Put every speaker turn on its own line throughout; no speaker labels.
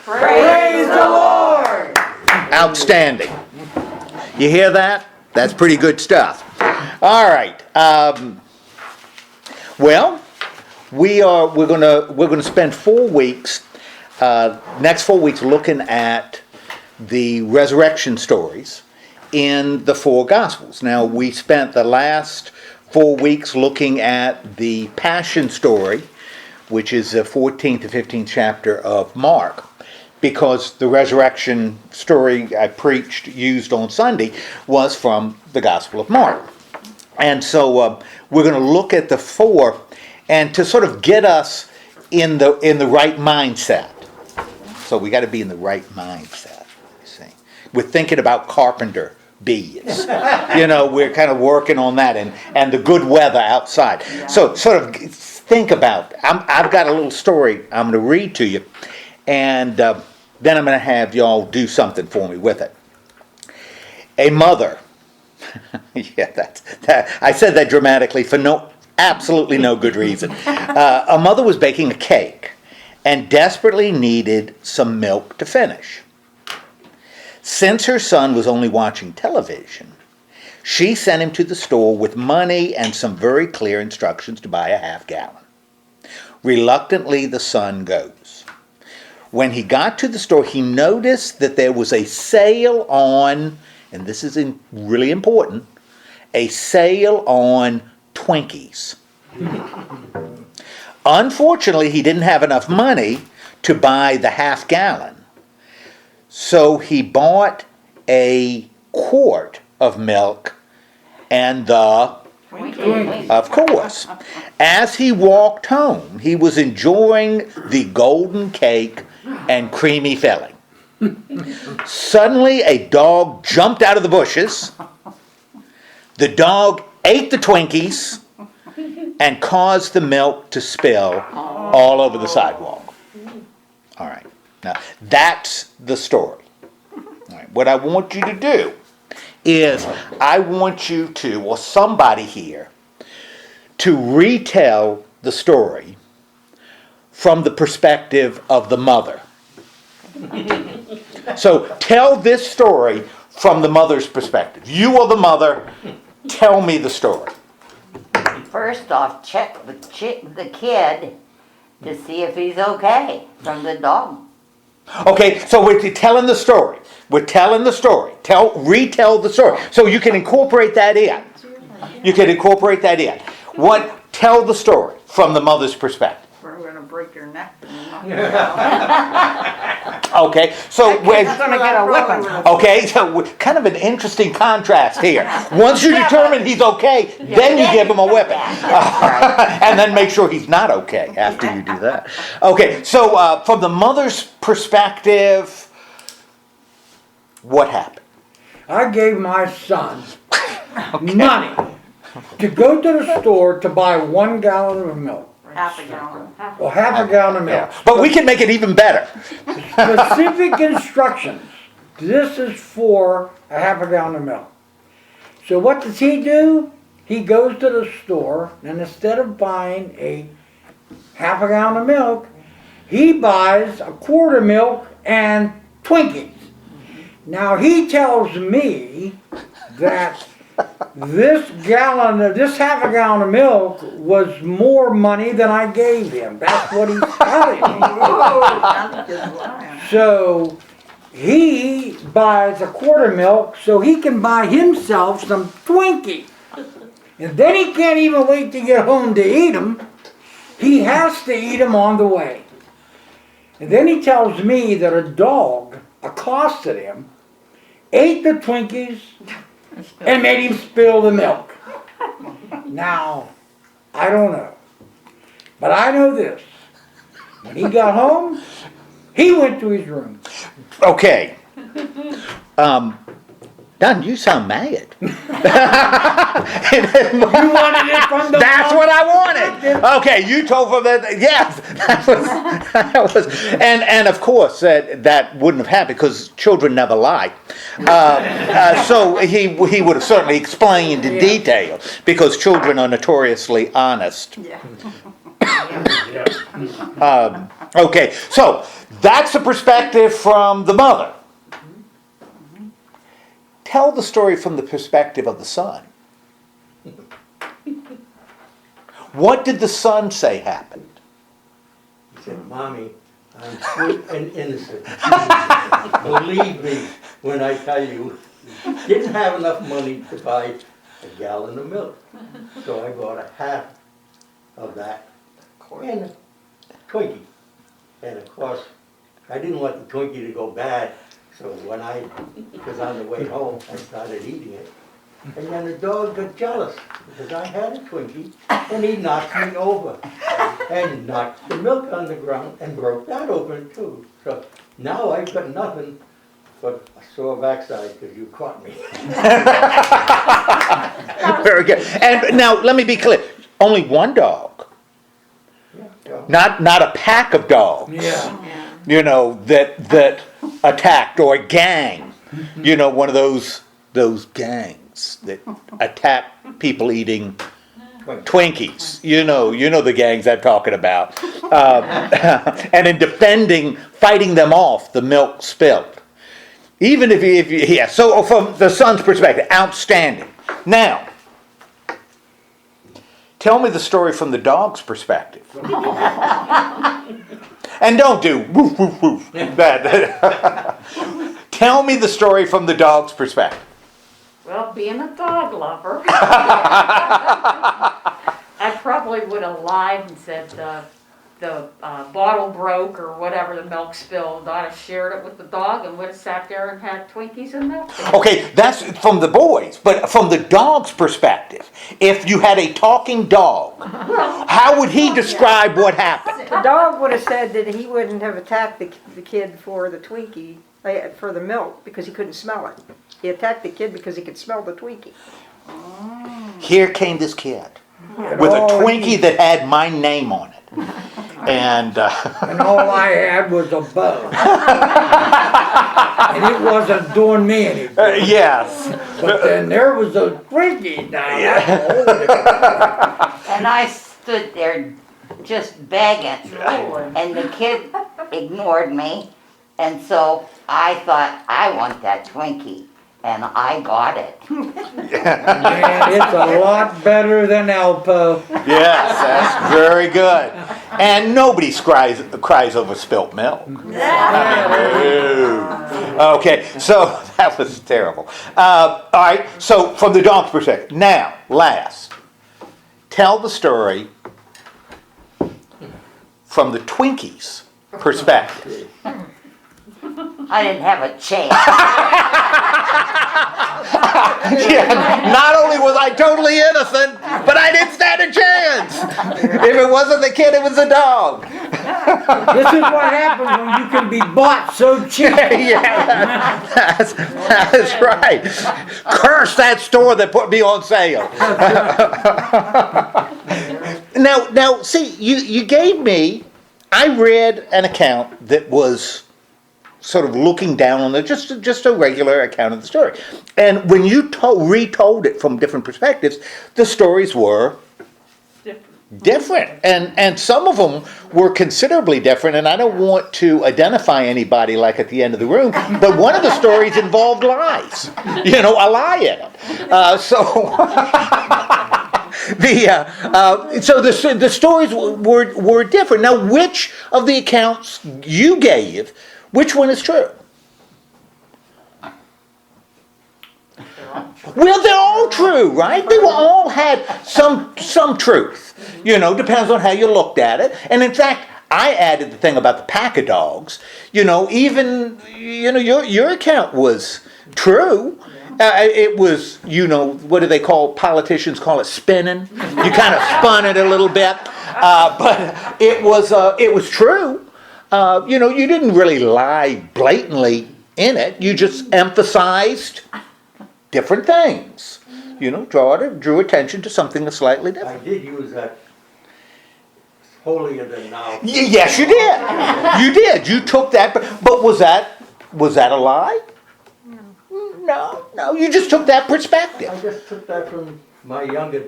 Praise the Lord!
Outstanding. You hear that? That's pretty good stuff. All right. Well, we're gonna spend 4 weeks, next 4 weeks, looking at the resurrection stories in the 4 Gospels. Now, we spent the last 4 weeks looking at the Passion story, which is the 14th to 15th chapter of Mark, because the resurrection story I used on Sunday, was from the Gospel of Mark. And so we're going to look at the 4, and to sort of get us in the right mindset. So we got to be in the right mindset, you see. We're thinking about carpenter bees. We're kind of working on that, and the good weather outside. Yeah. So sort of think about, I've got a little story I'm going to read to you, and then I'm going to have y'all do something for me with it. A mother, I said that dramatically for absolutely no good reason. A mother was baking a cake and desperately needed some milk to finish. Since her son was only watching television, she sent him to the store with money and some very clear instructions to buy a half-gallon. Reluctantly, the son goes. When he got to the store, he noticed that there was a sale on, and this is really important, a sale on Twinkies. Unfortunately, he didn't have enough money to buy the half-gallon. So he bought a quart of milk and the Twinkies. Of course. As he walked home, he was enjoying the golden cake and creamy filling. Suddenly, a dog jumped out of the bushes. The dog ate the Twinkies and caused the milk to spill all over the sidewalk. All right. Now, that's the story. All right. What I want you to do is I want you to, or somebody here, to retell the story from the perspective of the mother. So tell this story from the mother's perspective. You are the mother. Tell me the story.
First off, check the kid to see if he's okay from the dog.
Okay, so we're telling the story. We're telling the story. Retell the story. So you can incorporate that in. Tell the story from the mother's perspective.
We're going to break your neck.
Okay, so
we're going to get a whipping.
Okay, so kind of an interesting contrast here. Once you determine he's okay, then you give him a whipping. And then make sure he's not okay after you do that. Okay, so from the mother's perspective, what happened?
I gave my son money to go to the store to buy 1 gallon of milk.
Half a gallon.
Half a gallon of milk.
Yeah. But we can make it even better.
Specific instructions. This is for a half a gallon of milk. So what does he do? He goes to the store, and instead of buying a half a gallon of milk, he buys a quart of milk and Twinkies. Now he tells me that this half a gallon of milk was more money than I gave him. That's what he's telling me. So he buys a quart of milk so he can buy himself some Twinkies. And then he can't even wait to get home to eat them. He has to eat them on the way. And then he tells me that a dog accosted him, ate the Twinkies, and made him spill the milk. Now, I don't know. But I know this. When he got home, he went to his room.
Okay. Don, you sound mad. You
wanted it from the
That's what I wanted. Okay, you told him that. Yes, that was, and of course that wouldn't have happened because children never lie. So he would have certainly explained in detail because children are notoriously honest.
Yeah.
Okay, so that's the perspective from the mother. Tell the story from the perspective of the son. What did the son say happened?
He said, Mommy, I'm sweet and innocent. Believe me when I tell you, didn't have enough money to buy a gallon of milk. So I bought a half of that and a Twinkie. And of course, I didn't want the Twinkie to go bad. So when I was on the way home, I started eating it. And then the dog got jealous because I had a Twinkie and he knocked me over and knocked the milk on the ground and broke that open too. So now I've got nothing but a sore backside because you caught me.
Very good. And now let me be clear. Only one dog.
Yeah.
Not a pack of dogs.
Yeah.
You know, that attacked, or a gang. You know, one of those gangs that attack people eating Twinkies. You know the gangs I'm talking about. And in fighting them off, the milk spilled. Even if you, so from the son's perspective, outstanding. Now, tell me the story from the dog's perspective. And don't do woof, woof, woof. Tell me the story from the dog's perspective.
Well, being a dog lover, I probably would have lied and said the bottle broke or whatever, the milk spilled. I'd have shared it with the dog and would have sat there and had Twinkies and milk.
Okay, that's from the boys, but from the dog's perspective, if you had a talking dog, how would he describe what happened?
The dog would have said that he wouldn't have attacked the kid for the Twinkie, for the milk, because he couldn't smell it. He attacked the kid because he could smell the Twinkie.
Here came this kid with a Twinkie that had my name on it. And
all I had was a bow. And it wasn't doing me any good.
yes.
But then there was a Twinkie down there.
And I stood there just begging, and the kid ignored me, and so I thought, I want that Twinkie, and I got it.
Man, it's a lot better than Alpo.
Yes, that's very good. And nobody cries over spilt milk. No. Okay, so that was terrible. All right, so from the dog's perspective. Now, last, tell the story from the Twinkie's perspective.
I didn't have a chance.
Yeah, not only was I totally innocent, but I didn't stand a chance. If it wasn't the kid, it was the dog.
This is what happens when you can be bought so cheap.
Yeah, that's right. Curse that store that put me on sale. Now, see, you gave me. I read an account that was sort of looking down on just a regular account of the story, and when you retold it from different perspectives, the stories were different, and some of them were considerably different. And I don't want to identify anybody like at the end of the room, but one of the stories involved lies. You know, a lie in it. So the stories were different. Now, which of the accounts you gave, which one is true? Well, they're all true, right? They all had some truth. You know, depends on how you looked at it. And in fact, I added the thing about the pack of dogs. You know, even your account was true. It was, what do they call, politicians call it spinning. You kind of spun it a little bit, but it was true. You didn't really lie blatantly in it. You just emphasized different things. Drew attention to something that's slightly different.
I did use that holier than thou.
Yes, you did. You did. You took that, but was that a lie? No. You just took that perspective.
I just took that from my younger.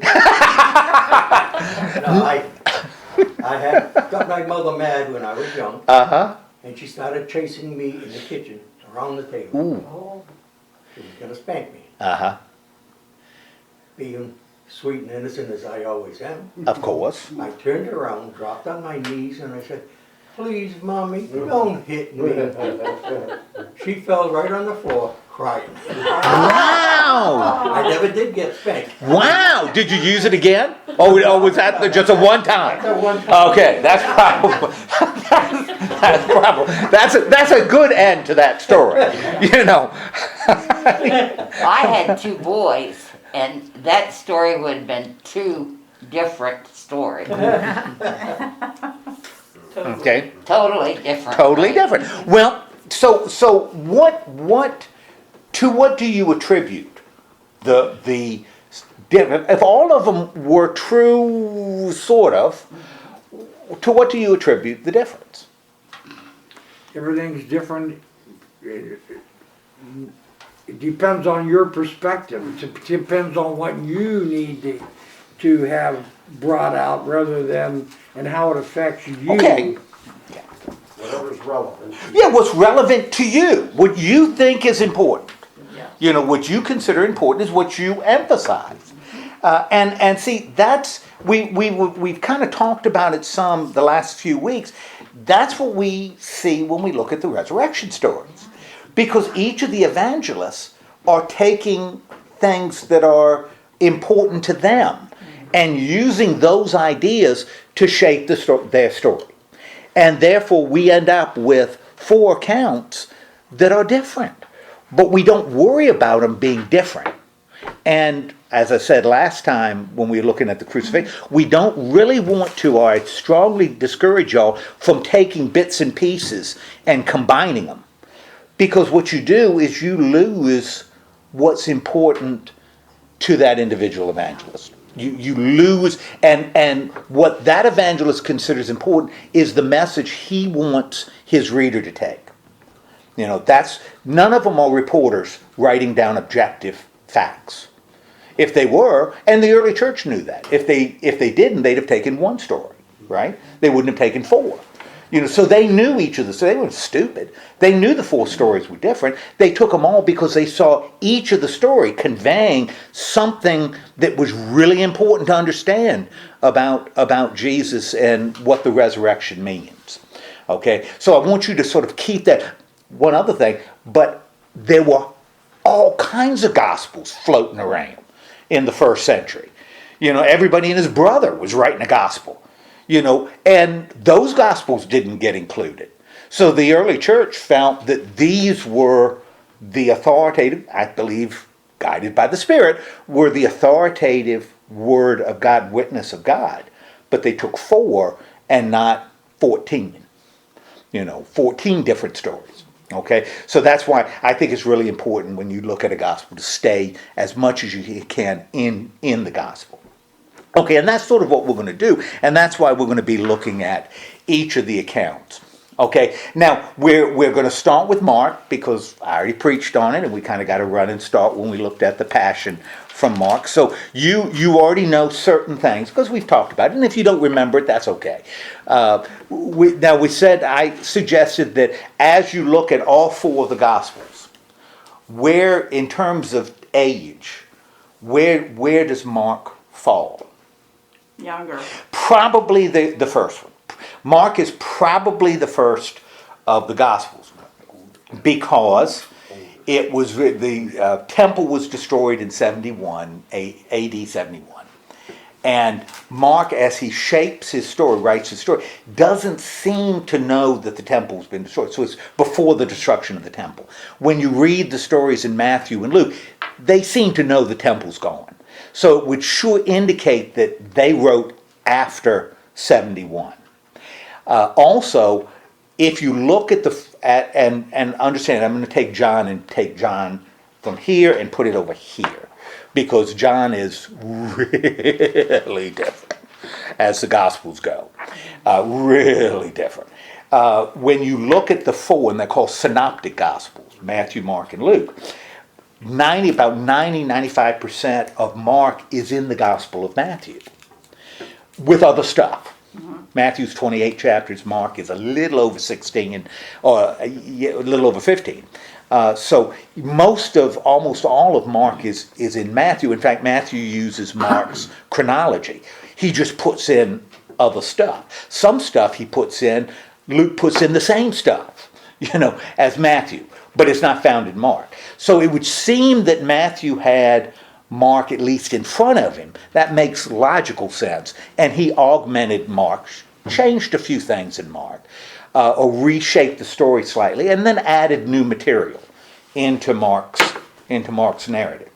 I had got my mother mad when I was young,
Uh-huh.
and she started chasing me in the kitchen around the table.
Ooh.
She was gonna spank me,
Uh-huh.
being sweet and innocent as I always am.
Of course.
I turned around, dropped on my knees, and I said, "Please, Mommy, don't hit me." She fell right on the floor, crying.
Wow!
I never did get spanked.
Wow! Did you use it again? Or was that just a one time?
That one time.
Okay, that's probably that's a good end to that story. You know.
I had 2 boys, and that story would have been 2 different stories.
Okay.
Totally different.
Totally different. Well, so what do you attribute the if all of them were true, sort of, to what do you attribute the difference?
Everything's different. It depends on your perspective. It depends on what you need to have brought out rather than and how it affects you.
Okay.
Whatever's relevant.
Yeah, what's relevant to you, what you think is important. You know, what you consider important is what you emphasize. And see, that's, we've kind of talked about it some the last few weeks. That's what we see when we look at the resurrection stories. Because each of the evangelists are taking things that are important to them and using those ideas to shape their story. And therefore we end up with 4 accounts that are different. But we don't worry about them being different. And as I said last time when we were looking at the crucifixion, we don't really want to, or I strongly discourage y'all from taking bits and pieces and combining them. Because what you do is you lose what's important to that individual evangelist. You lose, and what that evangelist considers important is the message he wants his reader to take. You know, none of them are reporters writing down objective facts. If they were, and the early church knew that, if they didn't, they'd have taken 1 story, right? They wouldn't have taken 4. You know, so they knew each of so they weren't stupid. They knew the 4 stories were different. They took them all because they saw each of the story conveying something that was really important to understand about Jesus and what the resurrection means. Okay, so I want you to sort of keep that. One other thing, but there were all kinds of gospels floating around in the first century. You know, everybody and his brother was writing a gospel. You know, and those gospels didn't get included. So the early church felt that these were the authoritative, I believe, guided by the Spirit, were the authoritative word of God, witness of God. But they took 4 and not 14. You know, 14 different stories. Okay, so that's why I think it's really important when you look at a gospel to stay as much as you can in the gospel. Okay, and that's sort of what we're going to do, and that's why we're going to be looking at each of the accounts. Okay, now we're going to start with Mark because I already preached on it, and we kind of got to run and start when we looked at the Passion from Mark. So you already know certain things because we've talked about it, and if you don't remember it, that's okay. I suggested that as you look at all 4 of the Gospels, where in terms of age, where does Mark fall?
Younger.
Probably the first one. Mark is probably the first of the Gospels because it was the temple was destroyed in 71 AD 71, and Mark, as he shapes his story, writes his story, doesn't seem to know that the temple's been destroyed. So it's before the destruction of the temple. When you read the stories in Matthew and Luke, they seem to know the temple's gone. So it would sure indicate that they wrote after 71. Also, if you look at and understand, I'm going to take John from here and put it over here, because John is really different as the Gospels go. Really different. When you look at the 4, and they're called synoptic Gospels, Matthew, Mark, and Luke, about 95% of Mark is in the Gospel of Matthew with other stuff. Matthew's 28 chapters. Mark is a little over 16, or a little over 15. So almost all of Mark is in Matthew. In fact, Matthew uses Mark's chronology. He just puts in other stuff. Some stuff he puts in, Luke puts in the same stuff, as Matthew, but it's not found in Mark. So it would seem that Matthew had Mark at least in front of him. That makes logical sense. And he augmented Mark, changed a few things in Mark, or reshaped the story slightly, and then added new material into Mark's narrative.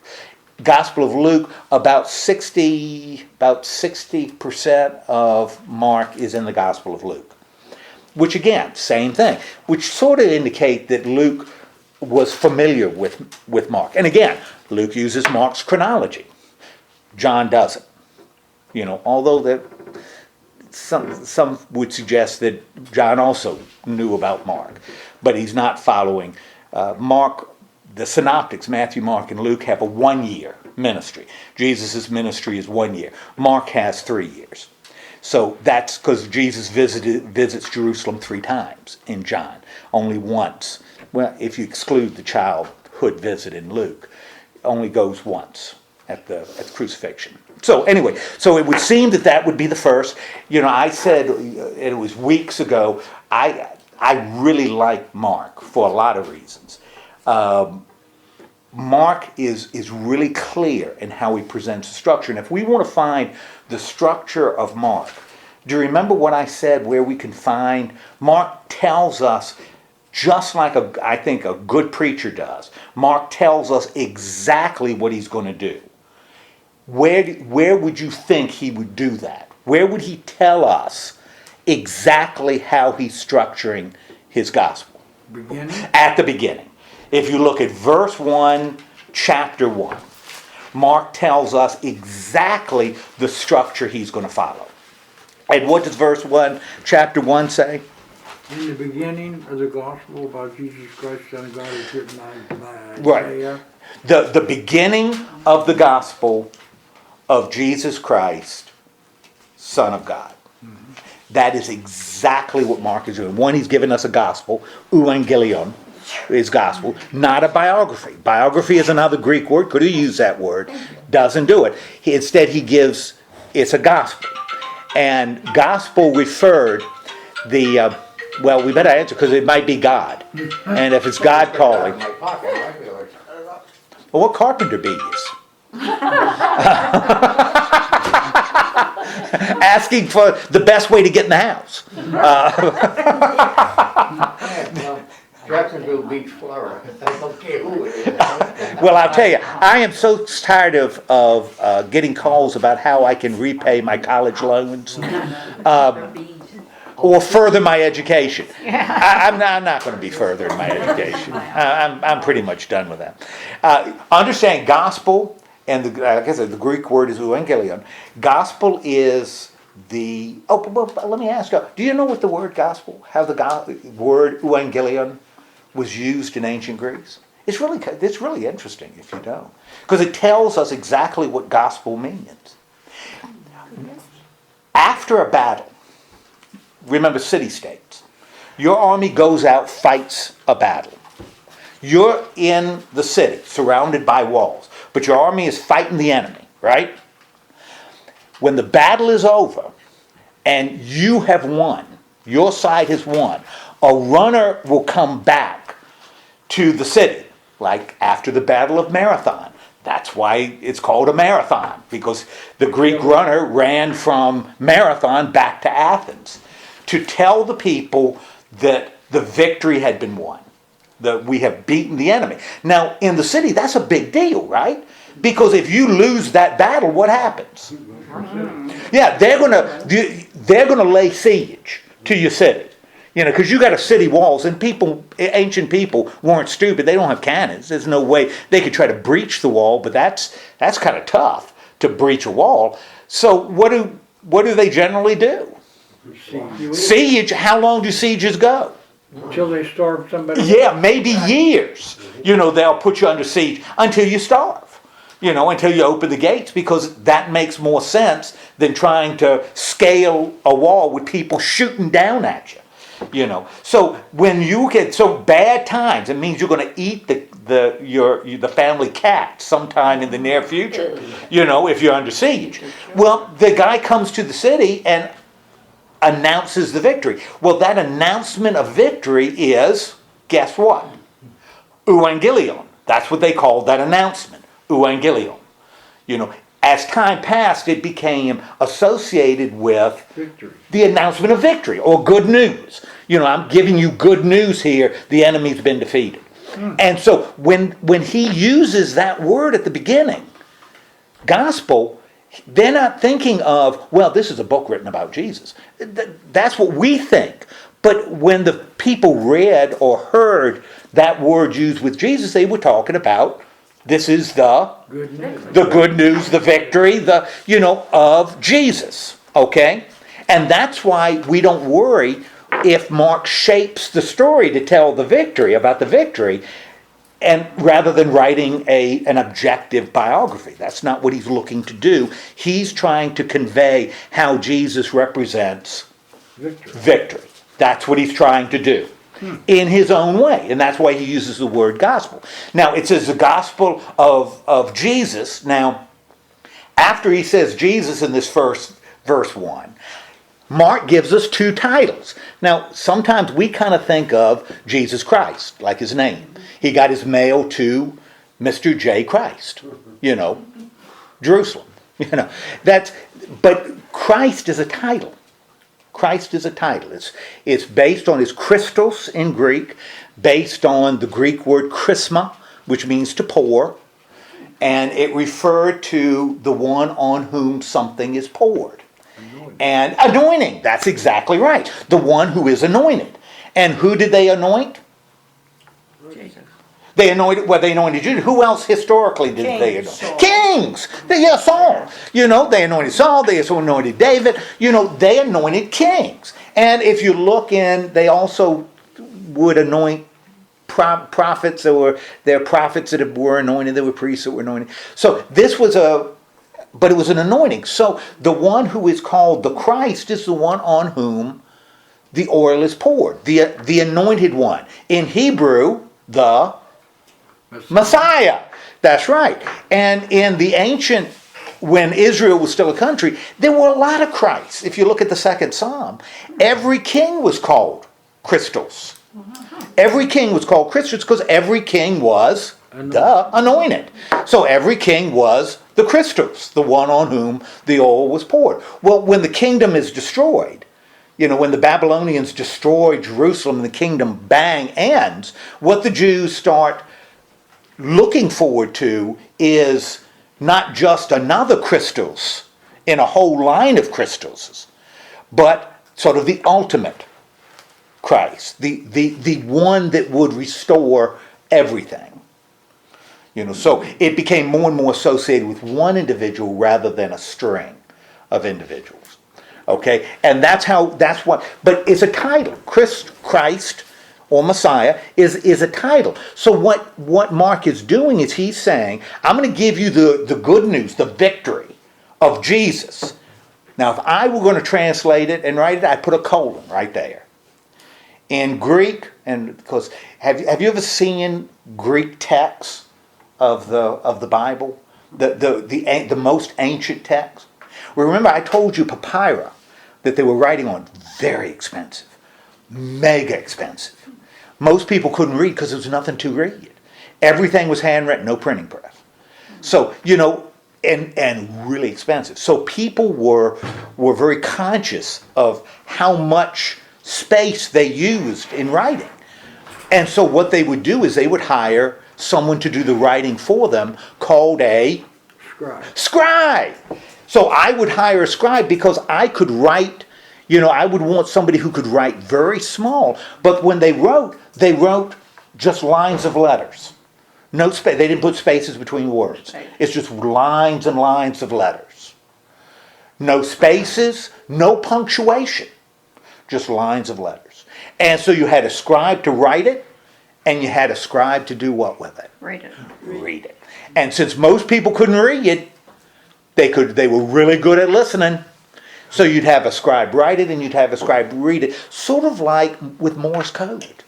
Gospel of Luke, about 60% of Mark is in the Gospel of Luke. Which again, same thing, which sort of indicate that Luke was familiar with Mark. And again, Luke uses Mark's chronology. John doesn't. Although that some would suggest that John also knew about Mark, but he's not following Mark. The synoptics, Matthew, Mark, and Luke, have a 1-year ministry. Jesus' ministry is 1 year. Mark has 3 years. So that's because Jesus visits Jerusalem 3 times in John, only once. Well, if you exclude the childhood visit in Luke, only goes once at the crucifixion. So anyway, so it would seem that would be the first. I said, it was weeks ago, I really like Mark for a lot of reasons. Mark is really clear in how he presents the structure. And if we want to find the structure of Mark, do you remember what I said where we can find? Mark tells us, just like I think a good preacher does, Mark tells us exactly what he's going to do. Where would you think he would do that? Where would he tell us exactly how he's structuring his gospel?
Beginning?
At the beginning. If you look at verse 1, chapter 1, Mark tells us exactly the structure he's going to follow. And what does verse 1, chapter 1 say?
In the beginning of the gospel about Jesus Christ, Son of God, is written by
Right.
Isaiah.
The beginning of the gospel of Jesus Christ, Son of God. Mm-hmm. That is exactly what Mark is doing. One, he's given us a gospel, euangelion, is gospel, not a biography. Biography is another Greek word, could have used that word, doesn't do it. Instead he gives, it's a gospel. And gospel referred we better answer because it might be God. And if it's God calling. Well, what carpenter bee is? Asking for the best way to get in the house.
Jacksonville Beach, Florida. I don't care who it is.
Well, I'll tell you, I am so tired of getting calls about how I can repay my college loans or further my education. I'm not going to be furthering my education. I'm pretty much done with that. Understand gospel, and like I said, the Greek word is euangelion. Gospel is let me ask you, do you know what the word gospel, how the word euangelion was used in ancient Greece? It's really interesting if you don't, because it tells us exactly what gospel means. After a battle, remember city-states, your army goes out, fights a battle. You're in the city, surrounded by walls, but your army is fighting the enemy, right? When the battle is over and you have won, your side has won, a runner will come back to the city, like after the Battle of Marathon. That's why it's called a marathon, because the Greek runner ran from Marathon back to Athens to tell the people that the victory had been won, that we have beaten the enemy. Now, in the city, that's a big deal, right? Because if you lose that battle, what happens? Yeah, they're gonna lay siege to your city. Because you got a city walls, and ancient people weren't stupid. They don't have cannons. There's no way they could try to breach the wall, but that's kind of tough to breach a wall. So what do they generally do? Siege. How long do sieges go?
Until they starve somebody.
Yeah, maybe years. They'll put you under siege until you starve. until you open the gates, because that makes more sense than trying to scale a wall with people shooting down at you. So when you get bad times, it means you're going to eat the family cat sometime in the near future. If you're under siege. Well, the guy comes to the city and announces the victory. Well, that announcement of victory is, guess what? Evangelion. That's what they called that announcement. Evangelion. As time passed, it became associated with
Victory.
the announcement of victory or good news. I'm giving you good news here. The enemy's been defeated. And so when he uses that word at the beginning, gospel, they're not thinking of, well, this is a book written about Jesus. That's what we think. But when the people read or heard that word used with Jesus, they were talking about, this is the
Good news.
good news, the victory, of Jesus. Okay? And that's why we don't worry if Mark shapes the story to tell about the victory, and rather than writing an objective biography. That's not what he's looking to do. He's trying to convey how Jesus represents victory. That's what he's trying to do. In his own way. And that's why he uses the word gospel. Now, it says the gospel of Jesus. Now, after he says Jesus in this first verse 1, Mark gives us two titles. Now, sometimes we kind of think of Jesus Christ, like his name. He got his mail to Mr. J. Christ, Jerusalem. But Christ is a title. Christ is a title. It's based on his Christos in Greek, based on the Greek word chrisma, which means to pour, and it referred to the one on whom something is poured. And anointing, that's exactly right. The one who is anointed. And who did they anoint?
Jesus.
They anointed Judas. Who else historically did they anoint?
Saul.
Kings. Saul. They anointed Saul. They also anointed David. They anointed kings. And if you look in, they also would anoint prophets. There were prophets that were anointed. There were priests that were anointed. So this was but it was an anointing. So the one who is called the Christ is the one on whom the oil is poured. The anointed one. In Hebrew, the Messiah. That's right. And in the ancient, when Israel was still a country, there were a lot of Christs. If you look at the second Psalm, every king was called Christos. Every king was called Christos because every king was anointed. So every king was the Christos, the one on whom the oil was poured. Well, when the kingdom is destroyed, when the Babylonians destroy Jerusalem and the kingdom bang ends, what the Jews start looking forward to is not just another Christos in a whole line of Christoses, but sort of the ultimate Christ, the one that would restore everything. So it became more and more associated with one individual rather than a string of individuals. Okay, and but it's a title. Christ or Messiah is a title. So what Mark is doing is he's saying, I'm going to give you the good news, the victory of Jesus. Now, if I were going to translate it and write it, I'd put a colon right there. In Greek, and because have you ever seen Greek texts of the Bible, the most ancient text? Well, remember I told you papyri that they were writing on, very expensive, mega expensive. Most people couldn't read because there was nothing to read. Everything was handwritten, no printing press. So, and really expensive. So people were very conscious of how much space they used in writing. And so what they would do is they would hire someone to do the writing for them called a scribe. So I would hire a scribe because I could write, I would want somebody who could write very small. But when they wrote just lines of letters. No space. They didn't put spaces between words. It's just lines and lines of letters. No spaces, no punctuation. Just lines of letters. And so you had a scribe to write it, and you had a scribe to do what with it?
Read it.
Read it. And since most people couldn't read it, they were really good at listening. So you'd have a scribe write it and you'd have a scribe read it, sort of like with Morse code.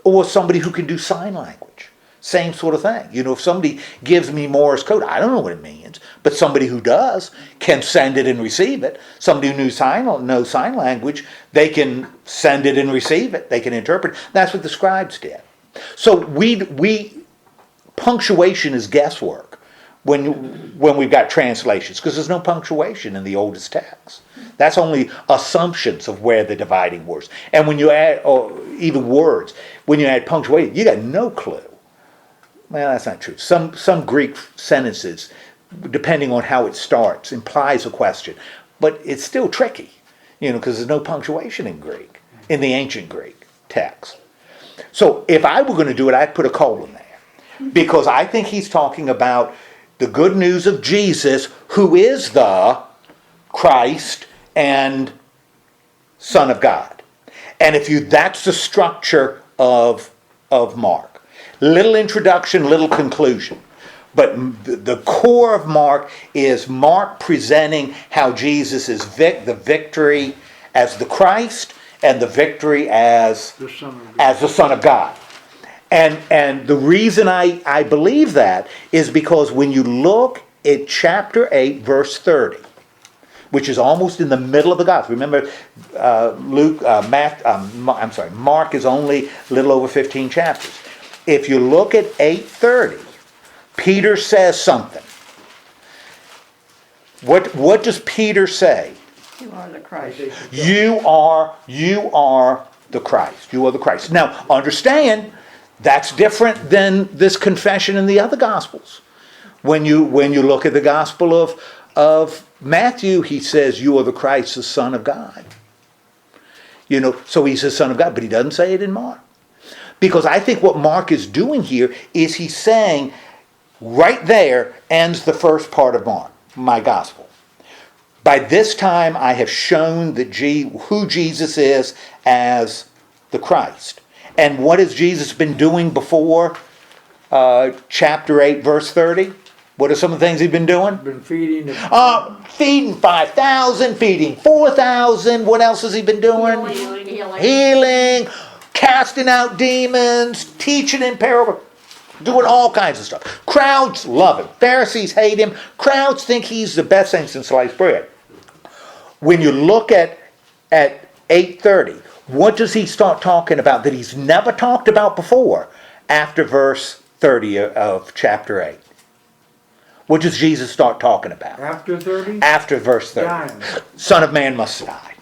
Or somebody who can do sign language. Same sort of thing. You know, if somebody gives me Morse code, I don't know what it means, but somebody who does can send it and receive it. Somebody who knows sign language, they can send it and receive it. They can interpret. That's what the scribes did. So punctuation is guesswork when we've got translations, because there's no punctuation in the oldest texts. That's only assumptions of where the dividing words. And when you add, or even words, when you add punctuation, you got no clue. Well, that's not true. Some Greek sentences, depending on how it starts, implies a question, but it's still tricky, because there's no punctuation in Greek, in the ancient Greek text. So if I were going to do it, I'd put a colon there, because I think he's talking about the good news of Jesus, who is the Christ and Son of God. And that's the structure of Mark. Little introduction, little conclusion. But the core of Mark is Mark presenting how Jesus is the victory as the Christ and the victory as the Son of God. And the reason I believe that is because when you look at chapter 8, verse 30, which is almost in the middle of the gospel. Remember, Mark is only a little over 15 chapters. If you look at 8:30, Peter says something. What does Peter say?
You are the Christ.
You are the Christ. You are the Christ. Now, understand, that's different than this confession in the other Gospels. When you look at the Gospel of Matthew, he says, you are the Christ, the Son of God. So he's the Son of God, but he doesn't say it in Mark. Because I think what Mark is doing here is he's saying, right there ends the first part of Mark, my Gospel. By this time I have shown who Jesus is as the Christ. And what has Jesus been doing before chapter 8, verse 30? What are some of the things he's been doing?
Been feeding.
Feeding 5,000, feeding 4,000. What else has he been doing? Healing, casting out demons, teaching in parable, doing all kinds of stuff. Crowds love him. Pharisees hate him. Crowds think he's the best thing since sliced bread. When you look at 8:30, what does he start talking about that he's never talked about before after verse 30 of chapter 8? What does Jesus start talking about?
After 30?
After verse 30.
Dying.
Son of Man must die.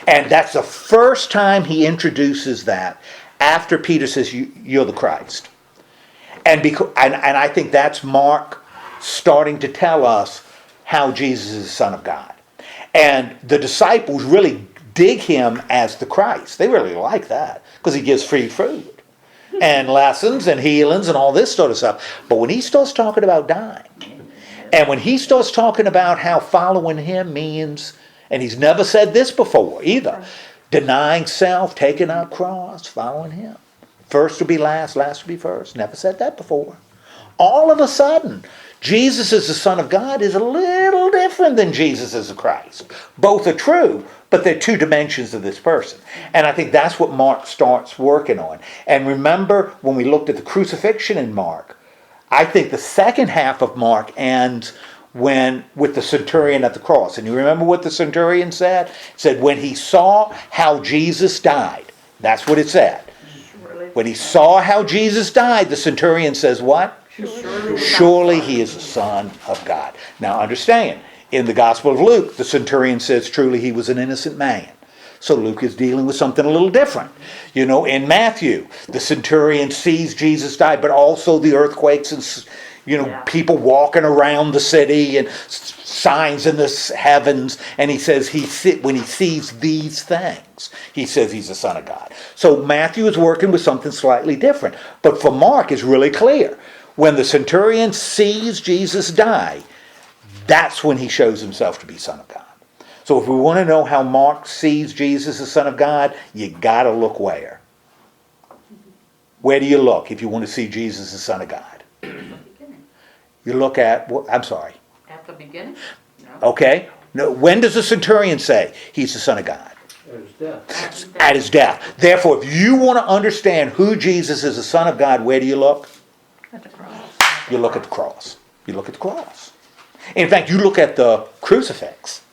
And that's the first time he introduces that after Peter says, you're the Christ. And I think that's Mark starting to tell us how Jesus is the Son of God. And the disciples really dig him as the Christ. They really like that because he gives free food and lessons and healings and all this sort of stuff. But when he starts talking about dying, and when he starts talking about how following him means, and he's never said this before either, denying self, taking up cross, following him. First to be last, last to be first. Never said that before. All of a sudden, Jesus as the Son of God is a little different than Jesus as the Christ. Both are true, but they're two dimensions of this person. And I think that's what Mark starts working on. And remember, when we looked at the crucifixion in Mark, I think the second half of Mark ends with the centurion at the cross. And you remember what the centurion said? It said, when he saw how Jesus died, that's what it said. When he saw how Jesus died, the centurion says what? Surely he is the Son of God. Now understand, in the Gospel of Luke, the centurion says truly he was an innocent man. So Luke is dealing with something a little different. In Matthew, the centurion sees Jesus die, but also the earthquakes and people walking around the city and signs in the heavens. And he says when he sees these things, he says he's the Son of God. So Matthew is working with something slightly different. But for Mark, it's really clear. When the centurion sees Jesus die, that's when he shows himself to be Son of God. So if we want to know how Mark sees Jesus as Son of God, you got to look where? where do you look if you want to see Jesus, the Son of God?
At the beginning.
You look at, I'm sorry.
At the beginning? No.
Okay. No, when does the centurion say he's the Son of God?
There's death.
At his death. Therefore, if you want to understand who Jesus is, the Son of God, where do you look?
At the cross.
You look at the cross. You look at the cross. In fact, you look at the crucifix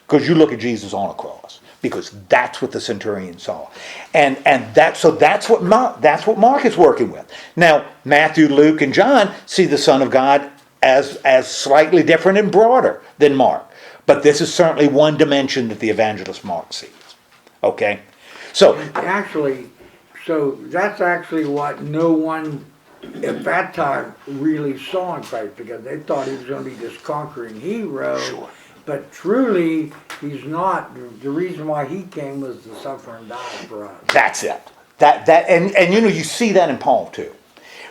because you look at Jesus on a cross, because that's what the centurion saw, and that's what Mark is working with. Now, Matthew, Luke, and John see the Son of God as slightly different and broader than Mark, but this is certainly one dimension that the evangelist Mark sees. Okay, so
Actually, so that's actually what no one at that time really saw in Christ, because they thought he was going to be this conquering hero.
Sure.
But truly, he's not. The reason why he came was to suffer and die for us.
that's it. And you see that in Paul too.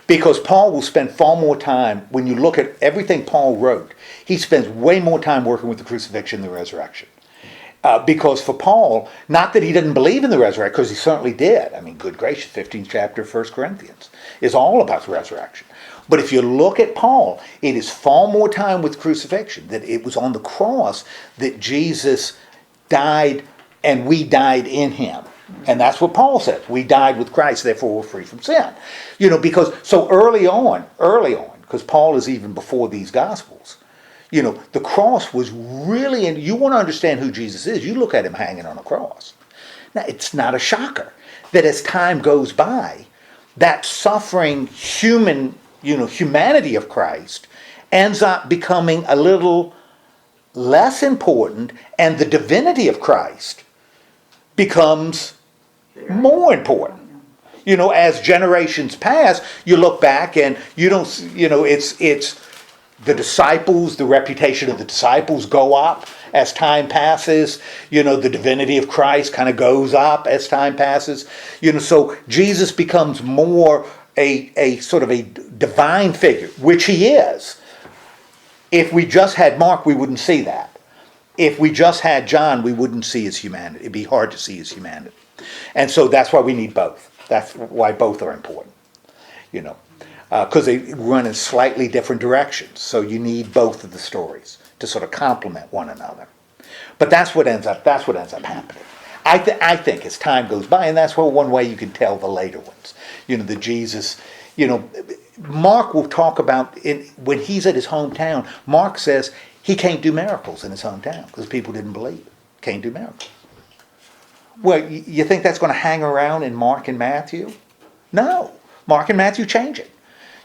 Because Paul will spend far more time, when you look at everything Paul wrote, he spends way more time working with the crucifixion than the resurrection. Because for Paul, not that he didn't believe in the resurrection, because he certainly did. I mean, good gracious, 15th chapter of 1 Corinthians is all about the resurrection. But if you look at Paul, it is far more time with crucifixion, that it was on the cross that Jesus died and we died in him. And that's what Paul says. We died with Christ, therefore we're free from sin. Because so early on, because Paul is even before these Gospels, the cross was really, and you want to understand who Jesus is, you look at him hanging on a cross. Now, it's not a shocker that as time goes by, that suffering humanity of Christ ends up becoming a little less important, and the divinity of Christ becomes more important. As generations pass, you look back and you don't, it's the disciples, the reputation of the disciples go up as time passes. The divinity of Christ kind of goes up as time passes. So Jesus becomes more a sort of a divine figure, which he is. If we just had Mark, we wouldn't see that. If we just had John, we wouldn't see his humanity. It'd be hard to see his humanity. And so that's why we need both. That's why both are important. Because they run in slightly different directions. So you need both of the stories to sort of complement one another. But that's what ends up happening. I think as time goes by, and that's one way you can tell the later ones. The Jesus, Mark will talk about when he's at his hometown. Mark says he can't do miracles in his hometown because people didn't believe it. Can't do miracles. Well, you think that's going to hang around in Mark and Matthew? No. Mark and Matthew change it.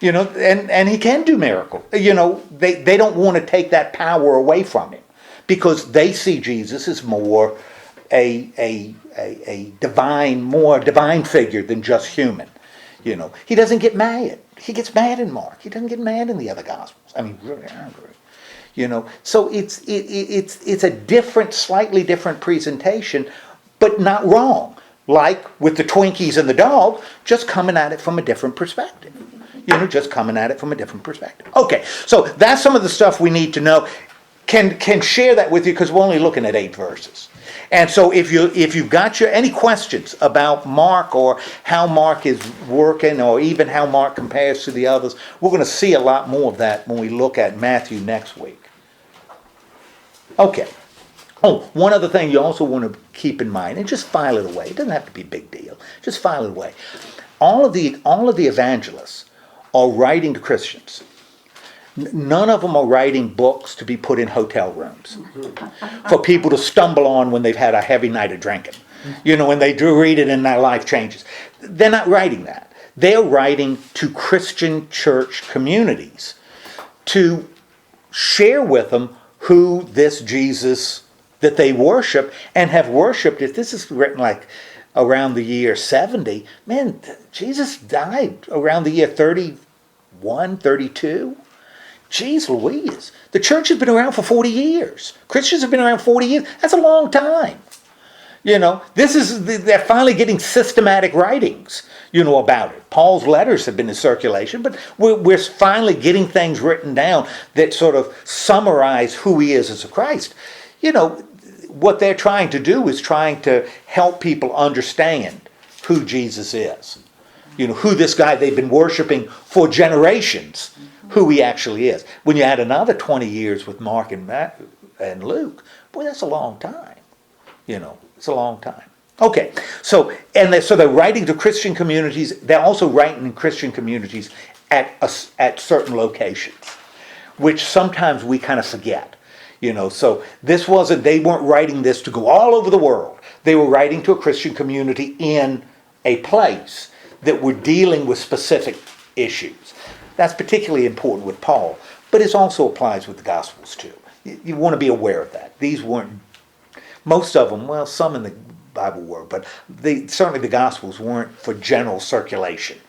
And he can do miracles. They don't want to take that power away from him because they see Jesus as more a divine figure than just human. He doesn't get mad. He gets mad in Mark. He doesn't get mad in the other Gospels. I mean, really angry. So it's a different, slightly different presentation, but not wrong. Like with the Twinkies and the dog, just coming at it from a different perspective. Just coming at it from a different perspective. Okay, so that's some of the stuff we need to know. Can share that with you because we're only looking at 8 verses. And so if you've got any questions about Mark or how Mark is working or even how Mark compares to the others, we're going to see a lot more of that when we look at Matthew next week. Okay. Oh, one other thing you also want to keep in mind, and just file it away. It doesn't have to be a big deal. Just file it away. All of the evangelists are writing to Christians. None of them are writing books to be put in hotel rooms for people to stumble on when they've had a heavy night of drinking. When they do read it and their life changes. They're not writing that. They're writing to Christian church communities to share with them who this Jesus that they worship and have worshipped. If this is written like around the year 70, man, Jesus died around the year 31, 32. Jeez Louise. The church has been around for 40 years. Christians have been around 40 years. That's a long time. They're finally getting systematic writings, about it. Paul's letters have been in circulation, but we're finally getting things written down that sort of summarize who he is as a Christ. What they're trying to do is trying to help people understand who Jesus is. who this guy they've been worshiping for generations, who he actually is. When you add another 20 years with Mark and Luke, boy, that's a long time. It's a long time. Okay, so they're writing to Christian communities. They're also writing in Christian communities at certain locations, which sometimes we kind of forget. So they weren't writing this to go all over the world. They were writing to a Christian community in a place that were dealing with specific issues. That's particularly important with Paul, but it also applies with the Gospels too. You want to be aware of that. These weren't, most of them, well, some in the Bible were, but certainly the Gospels weren't for general circulation,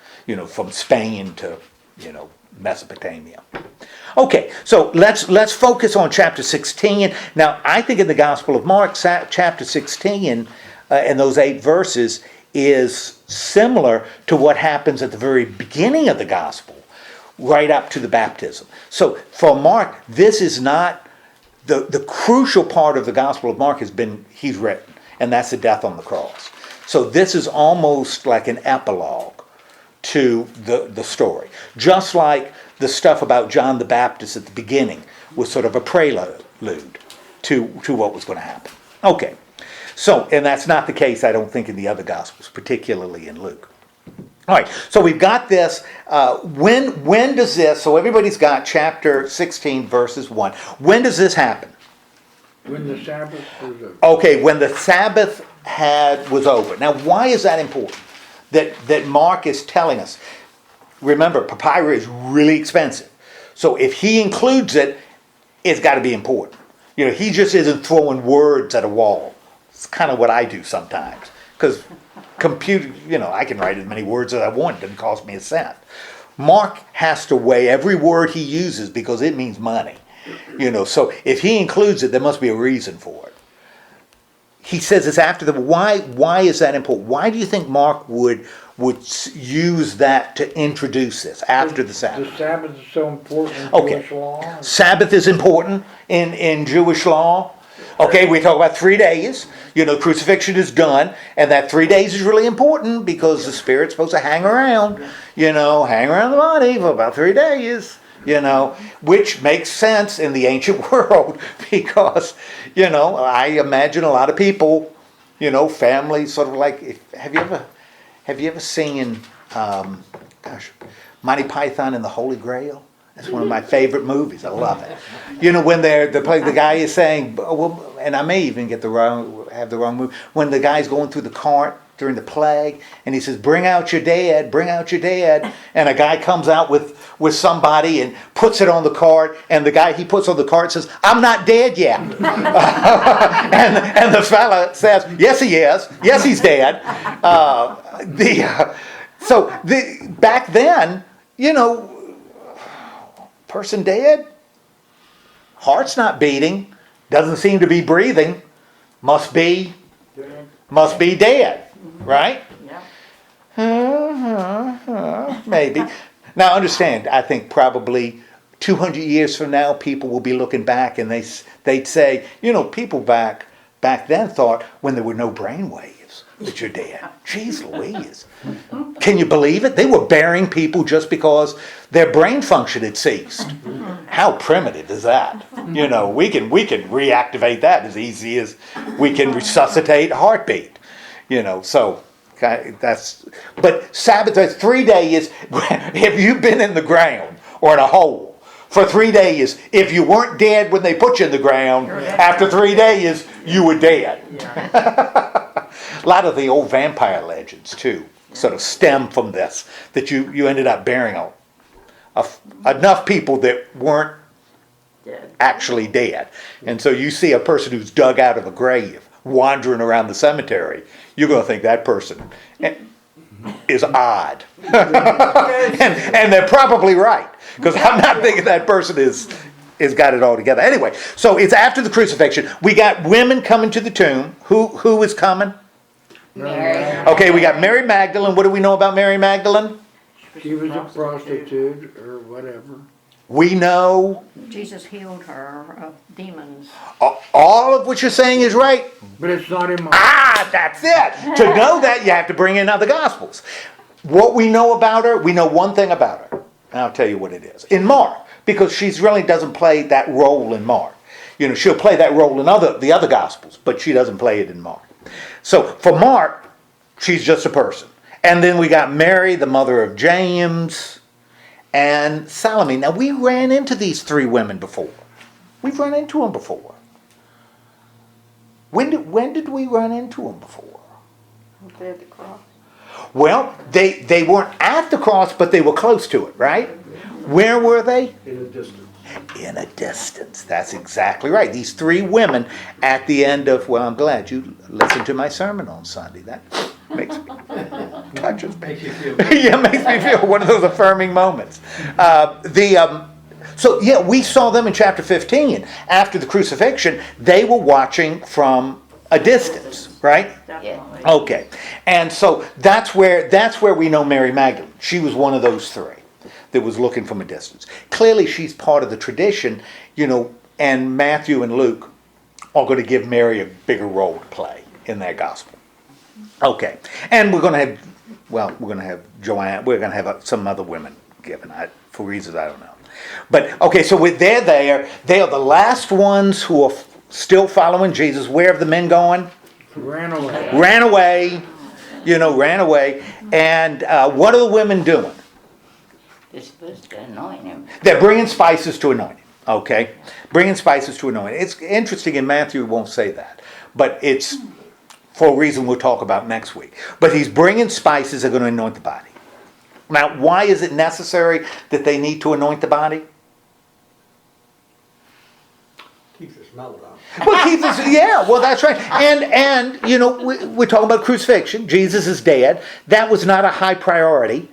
from Spain to, Mesopotamia. Okay, so let's focus on chapter 16. Now, I think in the Gospel of Mark, chapter 16, and those 8 verses, is similar to what happens at the very beginning of the Gospel, right up to the baptism. So for Mark, this is not the crucial part of the Gospel of Mark he's written, and that's the death on the cross. So this is almost like an epilogue to the story. Just like the stuff about John the Baptist at the beginning was sort of a prelude to what was going to happen. Okay. So, and that's not the case, I don't think, in the other Gospels, particularly in Luke. All right, so we've got this. When does this, so everybody's got chapter 16, verses 1. When does this happen?
When the Sabbath was over.
Okay, when the Sabbath was over. Now, why is that important? That Mark is telling us. Remember, papyrus is really expensive. So if he includes it, it's got to be important. He just isn't throwing words at a wall. It's kind of what I do sometimes. Because computer, I can write as many words as I want. It doesn't cost me a cent. Mark has to weigh every word he uses because it means money. So if he includes it, there must be a reason for it. He says it's after why is that important? Why do you think Mark would use that to introduce this after the Sabbath?
The Sabbath is so important in Jewish law.
Sabbath is important in Jewish law. Okay, we talk about 3 days. Crucifixion is done, and that 3 days is really important because the Spirit's supposed to hang around the body for about 3 days. Which makes sense in the ancient world because, I imagine a lot of people, families sort of like, have you ever seen, Monty Python and the Holy Grail? That's one of my favorite movies. I love it. When the guy is saying, well, and I may even have the wrong movie, when the guy's going through the cart during the plague, and he says, bring out your dead, and a guy comes out with somebody and puts it on the cart, and the guy he puts on the cart says, I'm not dead yet. and the fella says, yes he is, yes he's dead. Back then, person dead, heart's not beating, doesn't seem to be breathing, must be dead. Right?
Yeah.
Maybe. Now understand, I think probably 200 years from now, people will be looking back and they'd say, people back then thought when there were no brain waves that you're dead. Jeez Louise. Can you believe it? They were burying people just because their brain function had ceased. How primitive is that? We can reactivate that as easy as we can resuscitate a heartbeat. But Sabbath, that's 3 days. If you've been in the ground or in a hole for 3 days, if you weren't dead when they put you in the ground, after 3 days, you were dead.
Yeah.
A lot of the old vampire legends, too, sort of stem from this, that you ended up burying enough people that weren't actually dead. And so you see a person who's dug out of a grave wandering around the cemetery, you're going to think that person is odd. and they're probably right, because I'm not thinking that person is got it all together. Anyway, so it's after the crucifixion. We got women coming to the tomb. Who is coming?
Mary.
Okay, we got Mary Magdalene. What do we know about Mary Magdalene?
She was a prostitute or whatever.
We know
Jesus healed her of demons.
all of what you're saying is right.
But it's not in my...
That's it. To know that, you have to bring in other Gospels. what we know about her, we know one thing about her. And I'll tell you what it is. In Mark, because she really doesn't play that role in Mark. She'll play that role in the other Gospels, but she doesn't play it in Mark. So for Mark, she's just a person. And then we got Mary, the mother of James, and Salome. Now, we ran into these three women before. We've run into them before. When did we run into them before?
They had the cross.
Well, they weren't at the cross, but they were close to it, right? Where were they?
In a distance.
In a distance. That's exactly right. These three women at the end of, well, I'm glad you listened to my sermon on Sunday. That touches me.
Makes you feel good.
Yeah, makes me feel one of those affirming moments. So we saw them in chapter 15. After the crucifixion, they were watching from a distance, right?
Definitely.
Okay. And so that's where we know Mary Magdalene. She was one of those three that was looking from a distance. Clearly she's part of the tradition, and Matthew and Luke are going to give Mary a bigger role to play in their gospel. Okay. And we're going to have Joanne, we're going to have some other women given, for reasons I don't know. But, okay, so they're there. They are the last ones who are still following Jesus. Where have the men gone?
Ran away.
Ran away. Ran away. And what are the women doing?
They're supposed to anoint him.
They're bringing spices to anoint him. Okay? Bringing spices to anoint him. It's interesting, in Matthew it won't say that. But it's for a reason we'll talk about next week. But he's bringing spices that are going to anoint the body. Now, why is it necessary that they need to anoint the body?
Keeps the smell down.
Well, that's right. And we're talking about crucifixion. Jesus is dead. That was not a high priority,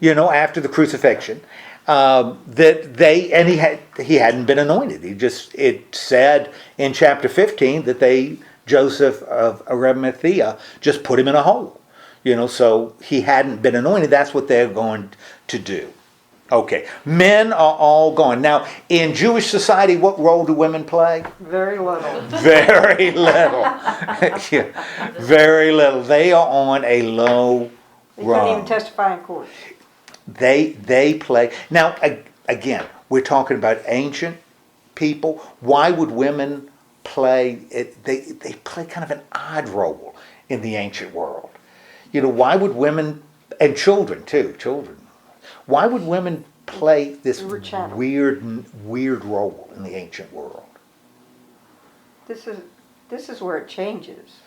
after the crucifixion. He hadn't been anointed. It said in chapter 15 that Joseph of Arimathea just put him in a hole. So he hadn't been anointed. That's what they're going to do. Okay, men are all gone. Now, in Jewish society, what role do women play?
Very little.
Very little. Yeah, very little. They are on a low
They couldn't even
rung.
testify in court.
They play. Now, again, we're talking about ancient people. Why would women play it? They play kind of an odd role in the ancient world. Why would women, and children too, why would women play this
They were chattel.
weird role in the ancient world?
This is where it changes.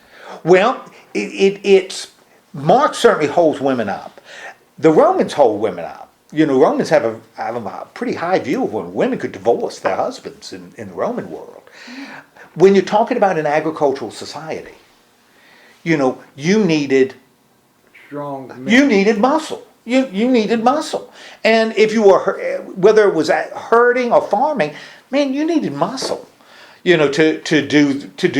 Well, it's Mark certainly holds women up. The Romans hold women up. Romans have a pretty high view of women. Women could divorce their husbands in the Roman world. When you're talking about an agricultural society, you needed
Strong men.
You needed muscle. You needed muscle. And if you were, whether it was herding or farming, man, you needed muscle, to do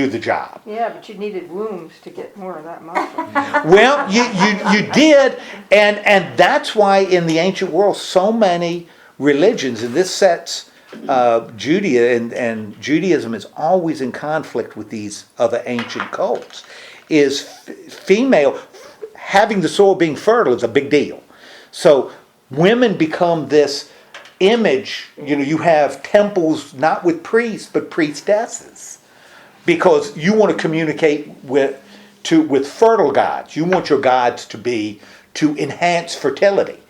the job.
Yeah, but you needed wombs to get more of that muscle.
Well, you did, and that's why in the ancient world so many religions, and this sets Judaism, and Judaism is always in conflict with these other ancient cults, is female. Having the soil being fertile is a big deal. So women become this image. You have temples not with priests but priestesses, because you want to communicate with fertile gods. You want your gods to enhance fertility,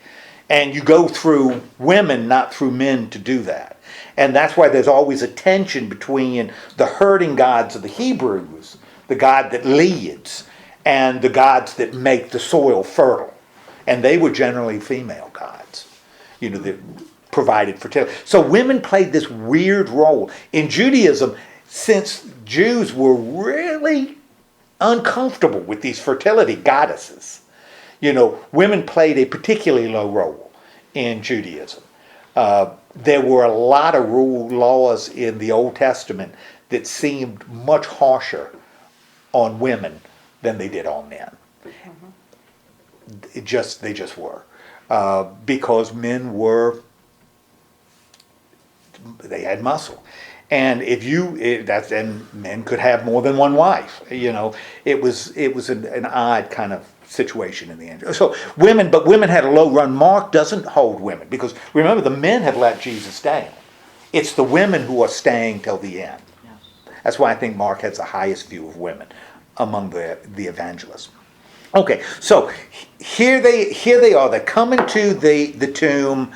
and you go through women, not through men, to do that. And that's why there's always a tension between the herding gods of the Hebrews, the god that leads, and the gods that make the soil fertile. And they were generally female gods, that provided fertility. So women played this weird role. In Judaism, since Jews were really uncomfortable with these fertility goddesses, women played a particularly low role in Judaism. There were a lot of laws in the Old Testament that seemed much harsher on women than they did on men. They just were, because men they had muscle, and and men could have more than one wife. It was an odd kind of situation in the end. So women had a low run. Mark doesn't hold women because remember the men have let Jesus down. It's the women who are staying till the end. That's why I think Mark has the highest view of women among the evangelists. Okay, so here they are. They come into the tomb.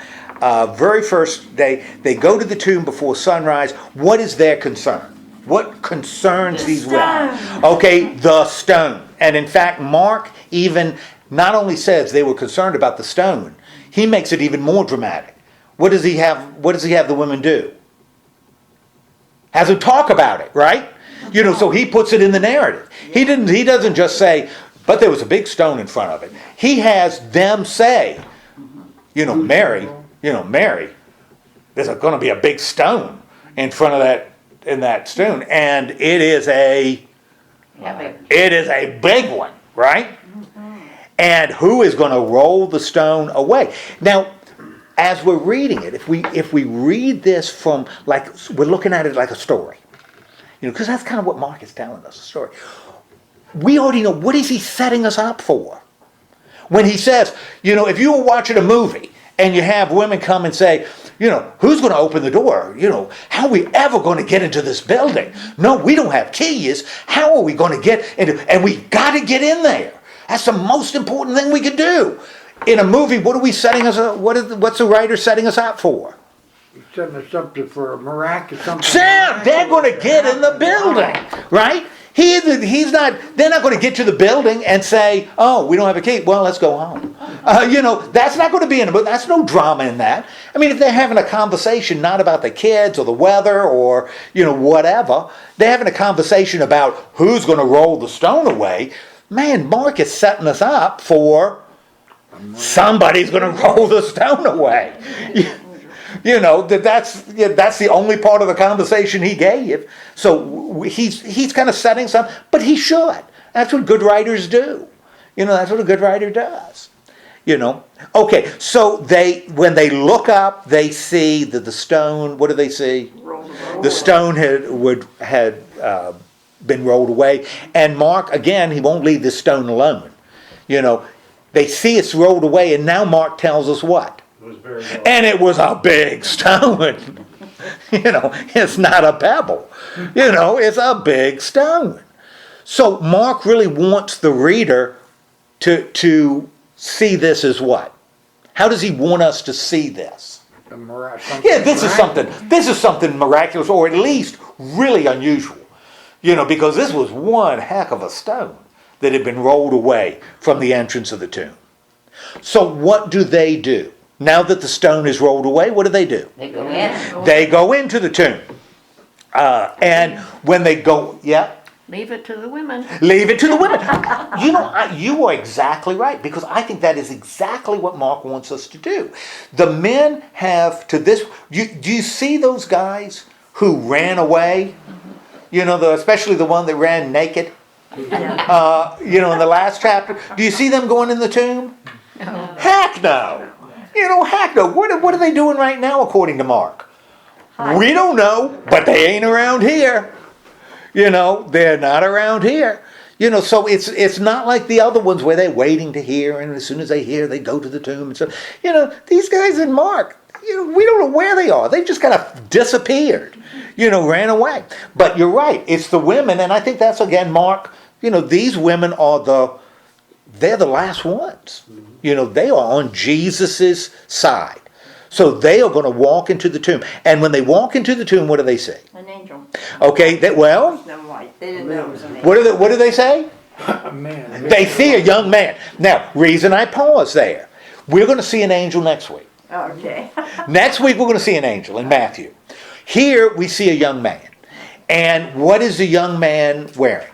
Very first day, they go to the tomb before sunrise. What is their concern? What concerns these women? Okay, the stone. And in fact, Mark even not only says they were concerned about the stone, he makes it even more dramatic. What does he have the women do? Has them talk about it, right? So he puts it in the narrative. He doesn't just say, but there was a big stone in front of it. He has them say, Mary, there's going to be a big stone in front of that stone, and it is a big one, right? And who is going to roll the stone away? Now, as we're reading it, if we read this from we're looking at it like a story, because that's kind of what Mark is telling us, a story. We already know what is he setting us up for when he says, if you were watching a movie and you have women come and say, who's going to open the door? How are we ever going to get into this building? No, we don't have keys. How are we going to get into? And we got to get in there. That's the most important thing we can do. In a movie, what are we setting us up? What's the writer setting us up for?
He's setting us up for a miraculous something.
Sam, they're going to get in the building, right? He's not. They're not going to get to the building and say, "Oh, we don't have a key. Well, let's go home." That's not going to be in a movie. That's no drama in that. I mean, if they're having a conversation not about the kids or the weather or whatever, they're having a conversation about who's going to roll the stone away. Man, Mark is setting us up for somebody's going to roll the stone away. That's the only part of the conversation he gave. So he's kind of setting something, but he should. That's what good writers do. That's what a good writer does. Okay, so when they look up, they see that the stone. What do they see? The stone had been rolled away, and Mark again, he won't leave this stone alone. They see it's rolled away, and now Mark tells us what. And it was a big stone. It's not a pebble. It's a big stone. So Mark really wants the reader to see this as what? How does he want us to see this? This is something miraculous, or at least really unusual. Because this was one heck of a stone that had been rolled away from the entrance of the tomb. So what do? Now that the stone is rolled away, what do? They
go in.
They go into the tomb. And when they go,
Leave it to the women.
Leave it to the women. You are exactly right, because I think that is exactly what Mark wants us to do. The men have to this. Do you see those guys who ran away? Especially the one that ran naked. In the last chapter. Do you see them going in the tomb?
No.
Heck no. Heck no. What are they doing right now, according to Mark? We don't know, but they ain't around here. They're not around here. So it's not like the other ones where they're waiting to hear, and as soon as they hear, they go to the tomb. And so, these guys in Mark, we don't know where they are. They just kind of disappeared, ran away. But you're right. It's the women, and I think that's, again, Mark, these women they're the last ones. They are on Jesus's side. So they are going to walk into the tomb. And when they walk into the tomb, what do they see?
An angel.
Okay,
They didn't know it was an angel.
What do they say?
A man.
They see a young man. Now, reason I pause there. We're going to see an angel next week.
Okay.
Next week we're going to see an angel in Matthew. Here we see a young man. And what is the young man wearing?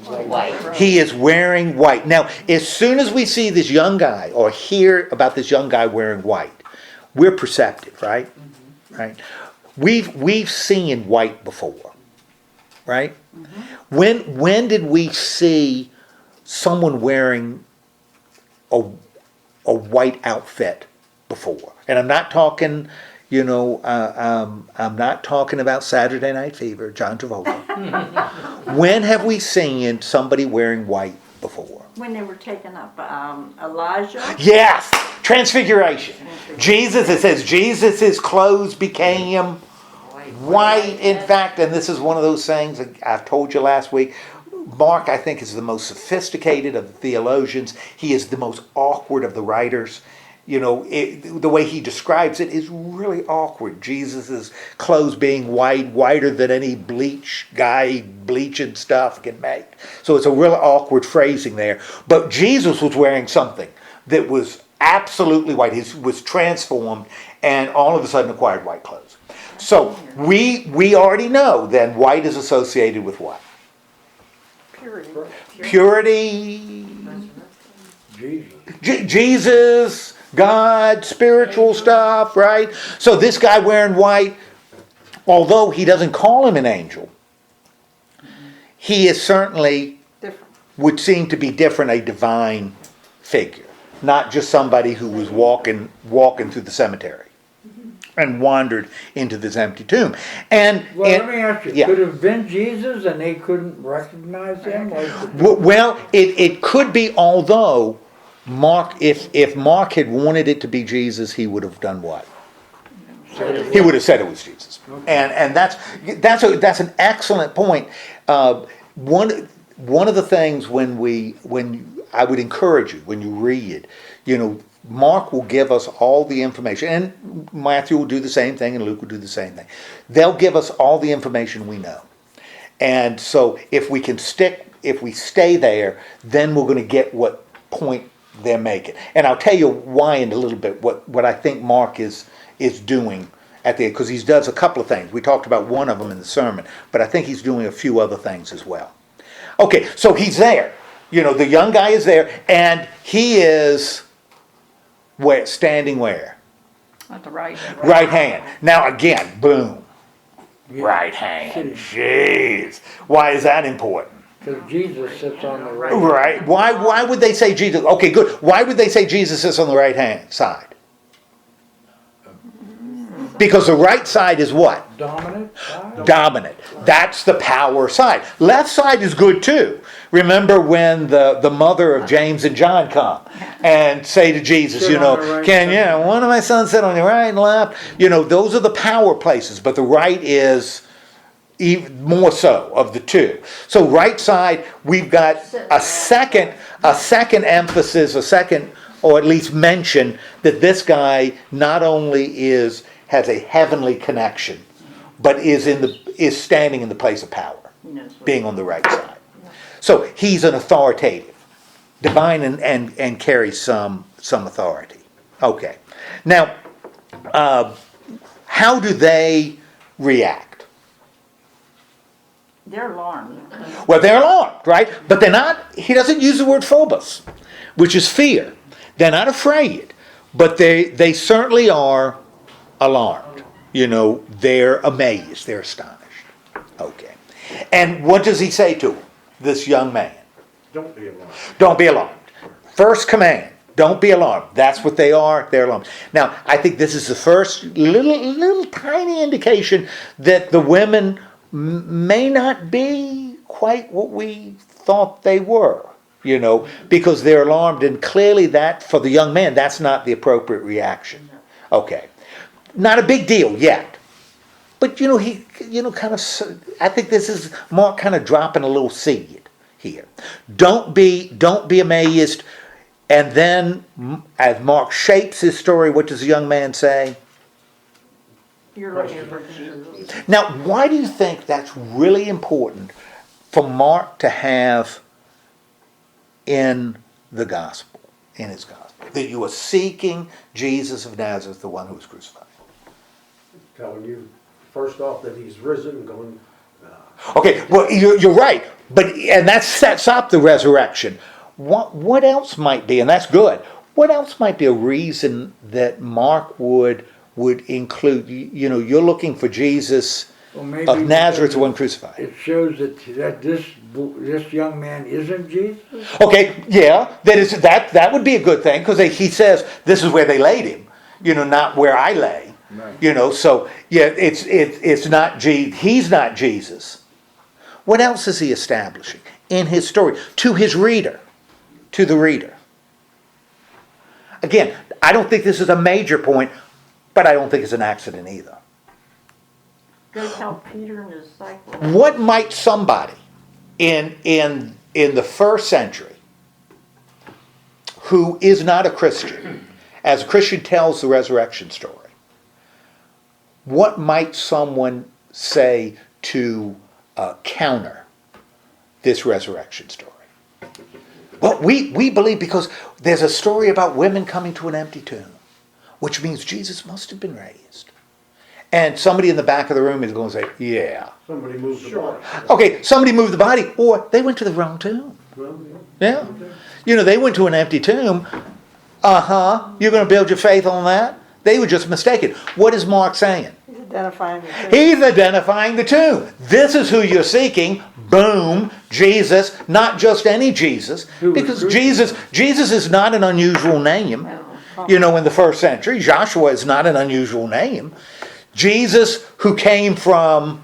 White.
He is wearing white. Now, as soon as we see this young guy or hear about this young guy wearing white, we're perceptive, right? Mm-hmm. Right? We've seen white before, right? Mm-hmm. When did we see someone wearing a white outfit before? And I'm not talking, I'm not talking about Saturday Night Fever, John Travolta. When have we seen somebody wearing white before?
when they were taken up, Elijah.
Yes, transfiguration. Jesus, it says Jesus' clothes became white. In fact, and this is one of those things I've told you last week, Mark, I think, is the most sophisticated of the theologians. He is the most awkward of the writers. You know, the way he describes it is really awkward. Jesus' clothes being whiter than any bleaching stuff can make. So it's a real awkward phrasing there. But Jesus was wearing something that was absolutely white. He was transformed and all of a sudden acquired white clothes. So we already know then white is associated with what? Purity. Jesus, God, spiritual stuff, right? So this guy wearing white, although he doesn't call him an angel, he is certainly, would seem to be different, a divine figure. Not just somebody who was walking through the cemetery and wandered into this empty tomb.
Let me ask you,
yeah.
could it have been Jesus and they couldn't recognize him?
Well, it could be, although Mark, if Mark had wanted it to be Jesus, he would have done what? He would have said it was Jesus. And that's an excellent point. One of the things when I would encourage you when you read, Mark will give us all the information, and Matthew will do the same thing, and Luke will do the same thing. They'll give us all the information we know. And so if we stay there, then we're going to get what point they're making. And I'll tell you why in a little bit, what I think Mark is doing at the end, because he does a couple of things. We talked about one of them in the sermon, but I think he's doing a few other things as well. Okay, so he's there. The young guy is there, and he is standing where?
At the right.
Right hand. Now again, boom. Yeah. Right hand. Jeez. Why is that important?
Because Jesus sits on the right.
Right. Why would they say Jesus? Okay, good. Why would they say Jesus sits on the right hand side? Because the right side is what?
Dominant.
Dominant. That's the power side. Left side is good too. Remember when the mother of James and John come and say to Jesus, right one of my sons sit on the right and left? Those are the power places, but the right is even more so of the two. So right side, we've got a second emphasis, or at least mention that this guy not only has a heavenly connection, but is standing in the place of power, being on the right side. So he's an authoritative, divine, and carries some authority. Okay. Now, how do they react?
They're alarmed.
Well, they're alarmed, right? But they're not, he doesn't use the word phobos, which is fear. They're not afraid, but they certainly are alarmed. They're amazed, they're astonished. Okay. And what does he say to him, this young man?
Don't be alarmed.
Don't be alarmed. First command, don't be alarmed. That's what they are, they're alarmed. Now, I think this is the first little tiny indication that the women may not be quite what we thought they were, because they're alarmed, and clearly that, for the young man, that's not the appropriate reaction. Okay. Not a big deal yet. But, he, kind of, I think this is Mark kind of dropping a little seed here. Don't be amazed. And then, as Mark shapes his story, what does the young man say?
You're looking for Jesus.
Now, why do you think that's really important for Mark to have in the gospel, in his gospel? That you are seeking Jesus of Nazareth, the one who was crucified.
Telling you, first off, that he's risen and going...
Okay, well, you're right. And that sets up the resurrection. What else might be, and that's good, what else might be a reason that Mark would include, you're looking for Jesus of Nazareth, the one crucified.
It shows that this young man isn't Jesus?
Okay, yeah, that would be a good thing, because he says, this is where they laid him, not where I lay. Right. So, yeah, it's not he's not Jesus. What else is he establishing in his story to his reader? to the reader. Again, I don't think this is a major point, but I don't think it's an accident either.
Go tell Peter and his disciples.
What might somebody in the first century who is not a Christian, as a Christian tells the resurrection story, what might someone say to counter this resurrection story? Well, we believe because there's a story about women coming to an empty tomb, which means Jesus must have been raised. And somebody in the back of the room is going to say, yeah.
Somebody moved the body.
Okay, somebody moved the body, or they went to the wrong tomb.
Well,
Yeah. You know, they went to an empty tomb. You're going to build your faith on that? They were just mistaken. What is Mark saying?
He's identifying the tomb.
He's identifying the tomb. This is who you're seeking. Boom, Jesus, not just any Jesus, because Jesus is not an unusual name. You know, in the first century, Joshua is not an unusual name. Jesus, who came from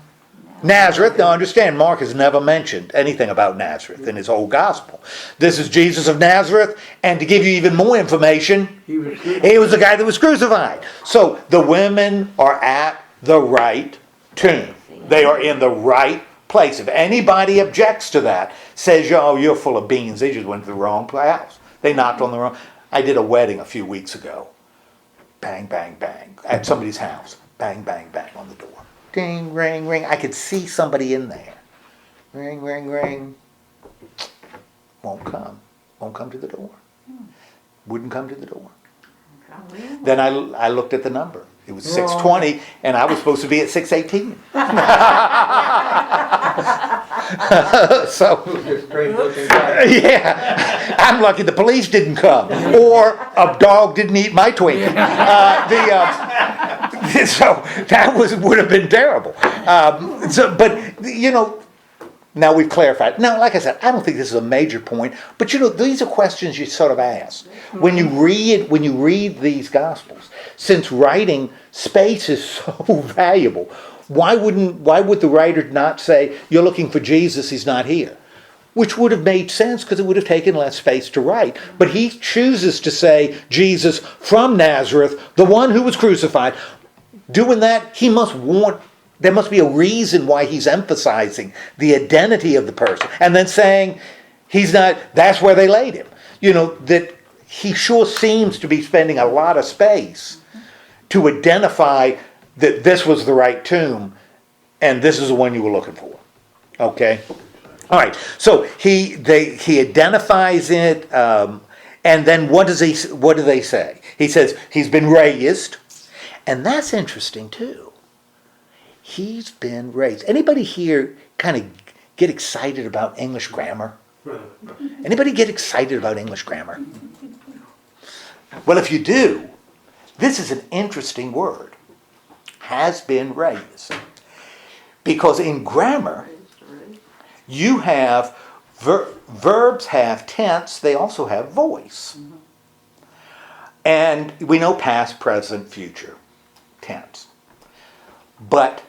Nazareth. Now understand, Mark has never mentioned anything about Nazareth in his whole gospel. This is Jesus of Nazareth, and to give you even more information, he was the guy that was crucified. So the women are at the right tomb. They are in the right place. If anybody objects to that, says, oh, you're full of beans, they just went to the wrong house. They knocked on the wrong. I did a wedding a few weeks ago. Bang, bang, bang, at somebody's house. Bang, bang, bang on the door. Ding, ring, ring. I could see somebody in there. Ring, ring, ring. Won't come. Won't come to the door. Wouldn't come to the door. Then I looked at the number. It was 6:20, and I was supposed to be at 6:18. So, yeah, I'm lucky the police didn't come, or a dog didn't eat my Twinkie. So that would have been terrible. But you know, now we've clarified. Now, like I said, I don't think this is a major point, but you know, these are questions you sort of ask when you read these Gospels. Since writing space is so valuable, why would the writer not say, you're looking for Jesus, he's not here? Which would have made sense because it would have taken less space to write. But he chooses to say, Jesus from Nazareth, the one who was crucified. Doing that, there must be a reason why he's emphasizing the identity of the person. And then saying, he's not, that's where they laid him. You know, that he sure seems to be spending a lot of space to identify that this was the right tomb and this is the one you were looking for. Okay? All right. So he identifies it, and then what do they say? He says he's been raised, and that's interesting too. He's been raised. Anybody here kind of get excited about English grammar? Anybody get excited about English grammar? Well, if you do, this is an interesting word. Has been raised. Because in grammar, you have verbs have tense, they also have voice. And we know past, present, future tense. But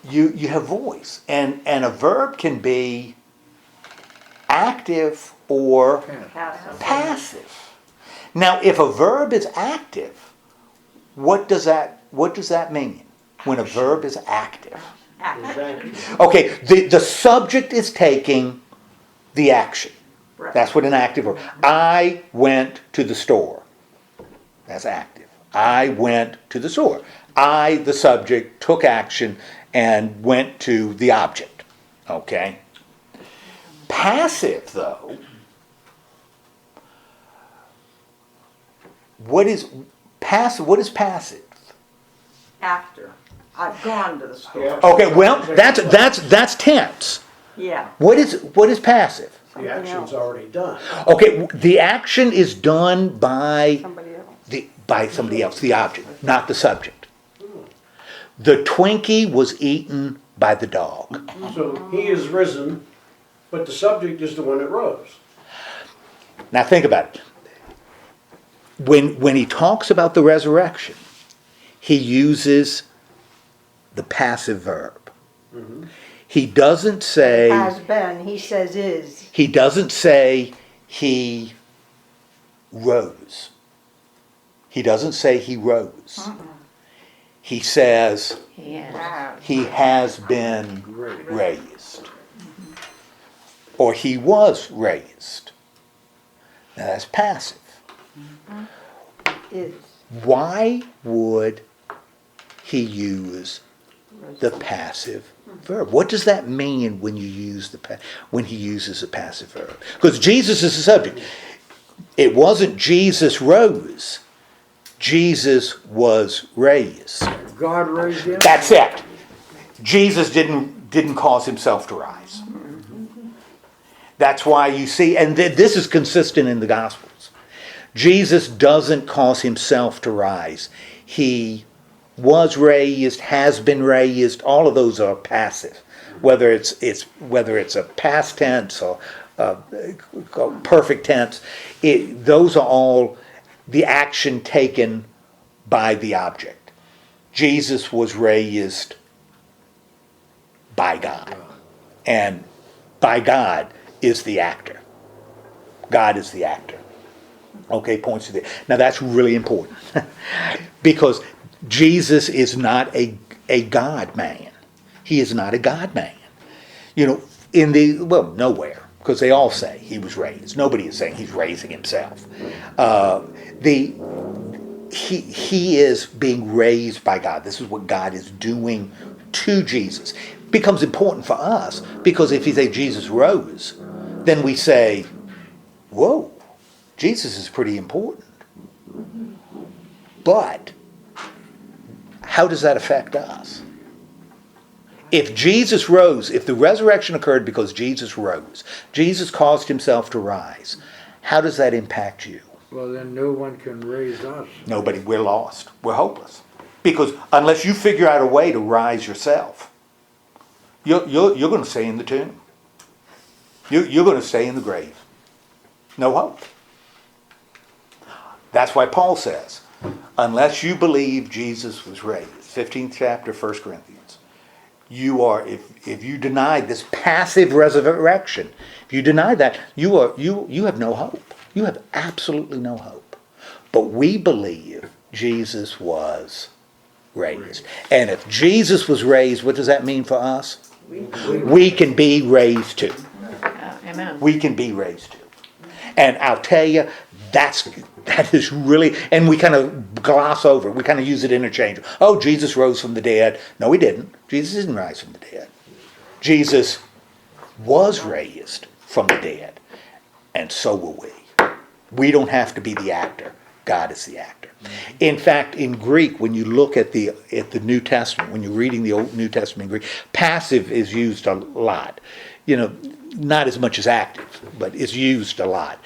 you have voice. And a verb can be active or passive. Now, if a verb is active, what does that mean when a verb is active? Okay, the subject is taking the action. That's what an active verb. I went to the store. That's active. I went to the store. I, the subject, took action and went to the object. Okay? Passive, though, what is passive?
After. I've gone to the store.
Okay, well, that's tense.
Yeah.
What is passive?
The action's already done.
Okay, the action is done by
Somebody else.
the object, not the subject. The Twinkie was eaten by the dog.
So he is risen, but the subject is the one that rose.
Now think about it. When he talks about the resurrection, he uses the passive verb. He doesn't say
Has been, he says is.
he doesn't say he rose. He doesn't say he rose. He says he has been raised. Or he was raised. Now that's passive.
Is.
Why would he use the passive verb? What does that mean when you use when he uses the passive verb? Because Jesus is the subject. It wasn't Jesus rose. Jesus was raised.
God raised him.
That's it. Jesus didn't cause himself to rise. That's why you see, and this is consistent in the Gospels. Jesus doesn't cause himself to rise. He was raised, has been raised. All of those are passive. Whether it's a past tense or perfect tense, those are all the action taken by the object. Jesus was raised by God, and by God is the actor. God is the actor. Okay, points to this. Now that's really important because Jesus is not a God man. He is not a God man. You know, nowhere, because they all say he was raised. Nobody is saying he's raising himself. He is being raised by God. This is what God is doing to Jesus. It becomes important for us because if you say Jesus rose, then we say, whoa, Jesus is pretty important. But how does that affect us? If Jesus rose, if the resurrection occurred because Jesus rose, Jesus caused himself to rise, how does that impact you?
Well, then no one can raise us.
Nobody, we're lost. We're hopeless. Because unless you figure out a way to rise yourself, you're going to stay in the tomb. You're going to stay in the grave. No hope. That's why Paul says, unless you believe Jesus was raised, 15th chapter, 1 Corinthians, you are, if you deny this passive resurrection, if you deny that, you have no hope. You have absolutely no hope. But we believe Jesus was raised. And if Jesus was raised, what does that mean for us? We can be raised too.
Amen.
We can be raised too. And I'll tell you, that is really, and we kind of gloss over it. We kind of use it interchangeably. Oh, Jesus rose from the dead. No, he didn't. Jesus didn't rise from the dead. Jesus was raised from the dead. And so will we. We don't have to be the actor. God is the actor. In fact, in Greek, when you look at the New Testament, when you're reading the Old New Testament in Greek, passive is used a lot. You know, not as much as active, but it's used a lot.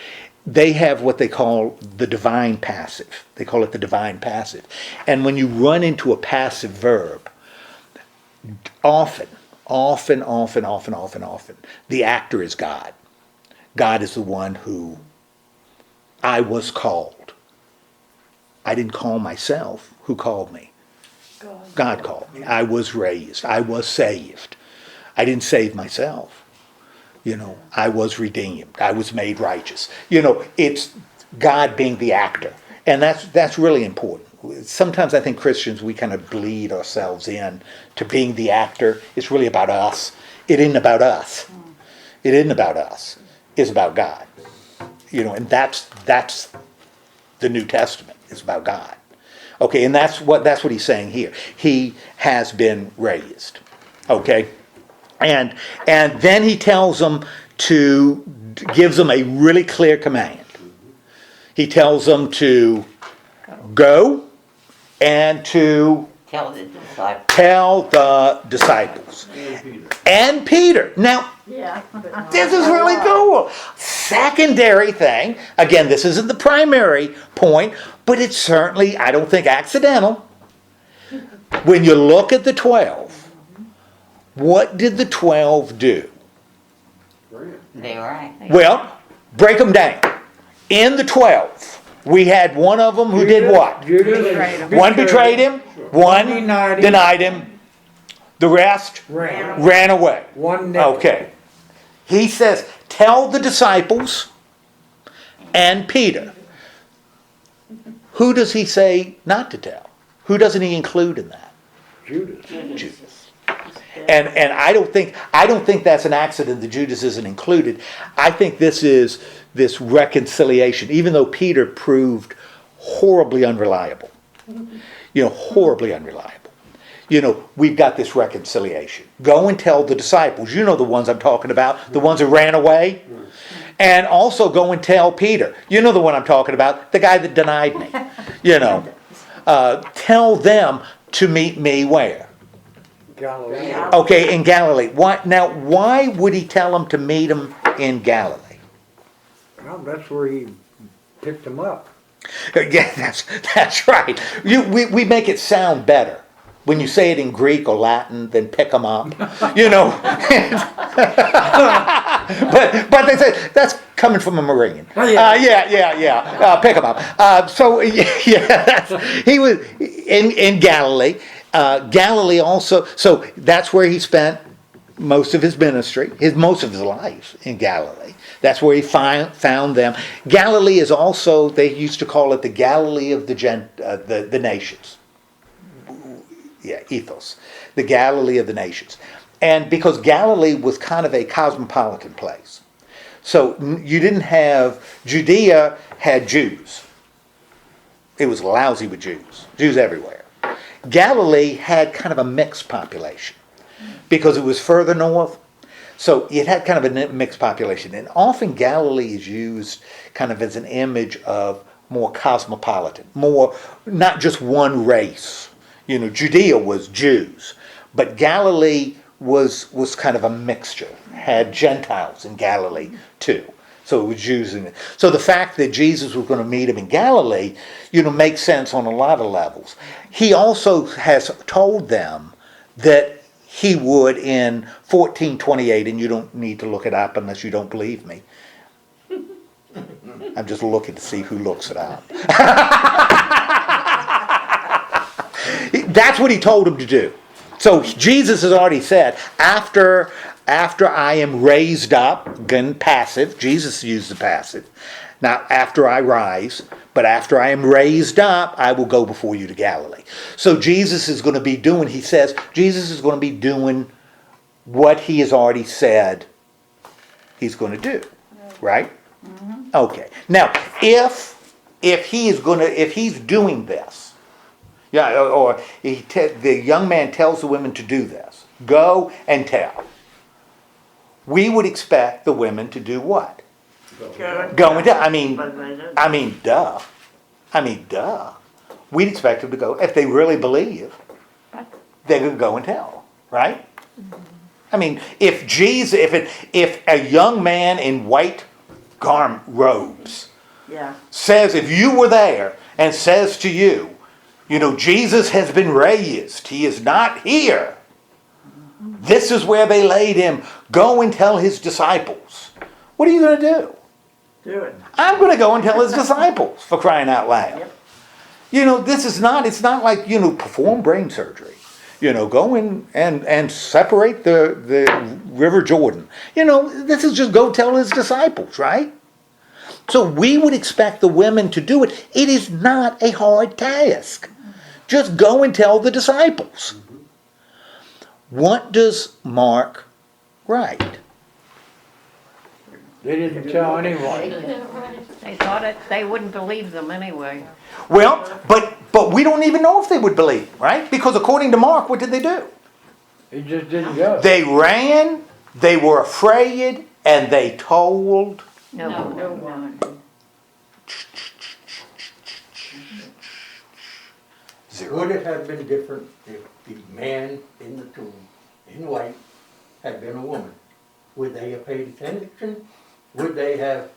They have what they call the divine passive. They call it the divine passive. And when you run into a passive verb, often, the actor is God. God is the one who I was called. I didn't call myself. Who called me? God called me. I was raised. I was saved. I didn't save myself. You know, I was redeemed. I was made righteous. You know, it's God being the actor. And that's really important. Sometimes I think Christians, we kind of bleed ourselves in to being the actor. It's really about us. It isn't about us. It isn't about us. It's about God. You know, and that's the New Testament. It's about God. Okay, and that's what he's saying here. He has been raised. Okay? And then he tells them gives them a really clear command. He tells them to go and to
Tell the disciples.
tell the disciples. And Peter. Now,
Yeah.
this is really cool. Secondary thing. Again, this isn't the primary point, but it's certainly, I don't think, accidental. When you look at the 12, what did the 12 do?
They were.
Well, break them down. In the 12, we had one of them who did what?
Judas
One betrayed him, one denied him, the rest ran away.
One never.
Okay. He says, tell the disciples and Peter. Who does he say not to tell? Who doesn't he include in that?
Judas.
Judas. And I don't think that's an accident that Judas isn't included. I think this is this reconciliation, even though Peter proved horribly unreliable. Horribly unreliable. We've got this reconciliation. Go and tell the disciples. You know the ones I'm talking about, the ones that ran away. And also go and tell Peter. You know the one I'm talking about, the guy that denied me. Tell them to meet me where?
Galilee.
Okay, in Galilee. Why would he tell them to meet him in Galilee?
Well, that's where he picked them up.
Yeah, that's right. We make it sound better when you say it in Greek or Latin than pick them up. But they say that's coming from a Marine. Pick them up. He was in Galilee. Galilee also. So that's where he spent most of his ministry, most of his life in Galilee. That's where he found them. Galilee is also, they used to call it the Galilee of the nations. Yeah, ethos. The Galilee of the nations. And because Galilee was kind of a cosmopolitan place. So you didn't have, Judea had Jews. It was lousy with Jews everywhere. Galilee had kind of a mixed population because it was further north. So it had kind of a mixed population. And often Galilee is used kind of as an image of more cosmopolitan, more, not just one race. Judea was Jews, but Galilee was kind of a mixture. Had Gentiles in Galilee too. So it was Jews in it. So the fact that Jesus was going to meet him in Galilee, makes sense on a lot of levels. He also has told them that he would in 14:28, and you don't need to look it up unless you don't believe me. I'm just looking to see who looks it up. That's what he told him to do. So Jesus has already said, after I am raised up, again, passive, Jesus used the passive, not after I rise, but after I am raised up, I will go before you to Galilee. So Jesus is going to be doing, he says, Jesus is going to be doing what he has already said he's going to do. Right? Mm-hmm. Okay. Now, if he's doing this, or the young man tells the women to do this, go and tell. We would expect the women to do what? Go and tell. I mean, duh. We'd expect them to go. If they really believe, they're going to go and tell, right? I mean, if a young man in white robes says, if you were there and says to you, Jesus has been raised, he is not here. This is where they laid him. Go and tell his disciples. What are you going to do?
Do it.
I'm going to go and tell his disciples, for crying out loud. Yep. It's not like, perform brain surgery. Go in and separate the River Jordan. This is just go tell his disciples, right? So we would expect the women to do it. It is not a hard task. Just go and tell the disciples. What does Mark write?
They didn't tell anyone.
They thought they wouldn't believe them anyway.
Well, but we don't even know if they would believe, right? Because according to Mark, what did they do?
They just didn't go.
They ran, they were afraid, and they told
No one.
zero.
Would it have been different if the man in the tomb, in white, had been a woman? Would they have paid attention? Would they have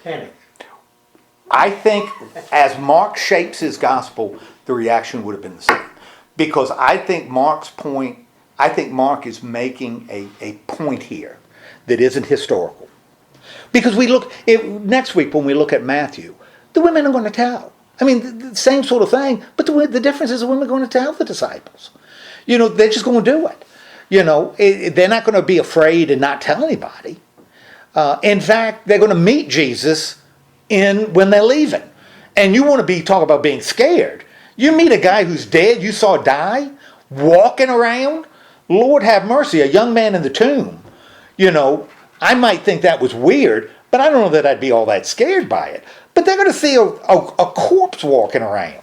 panicked?
I think as Mark shapes his gospel, the reaction would have been the same. Because I think Mark is making a point here that isn't historical. Because next week when we look at Matthew, the women are going to tell. I mean, the same sort of thing, but the difference is the women are going to tell the disciples. They're just going to do it. They're not going to be afraid and not tell anybody. In fact, they're going to meet Jesus when they're leaving. And you want to talk about being scared. You meet a guy who's dead, you saw die, walking around. Lord have mercy, a young man in the tomb. I might think that was weird, but I don't know that I'd be all that scared by it. But they're going to see a corpse walking around,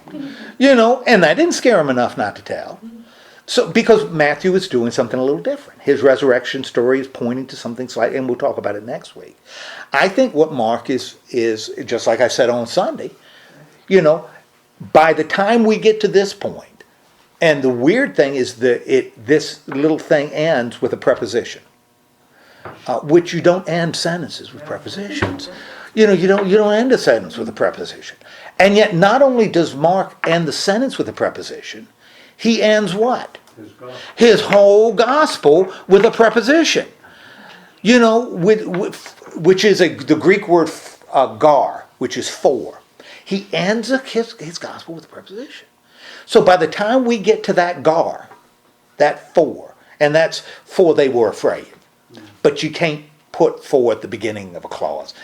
and that didn't scare them enough not to tell. So, because Matthew is doing something a little different. His resurrection story is pointing to something slightly, and we'll talk about it next week. I think what Mark is just like I said on Sunday, by the time we get to this point, and the weird thing is this little thing ends with a preposition, which you don't end sentences with prepositions. You don't end a sentence with a preposition. And yet not only does Mark end the sentence with a preposition, he ends what? His whole gospel with a preposition. Which is the Greek word gar, which is for. He ends his gospel with a preposition. So by the time we get to that gar, that for, and that's for they were afraid. But you can't put for at the beginning of a clause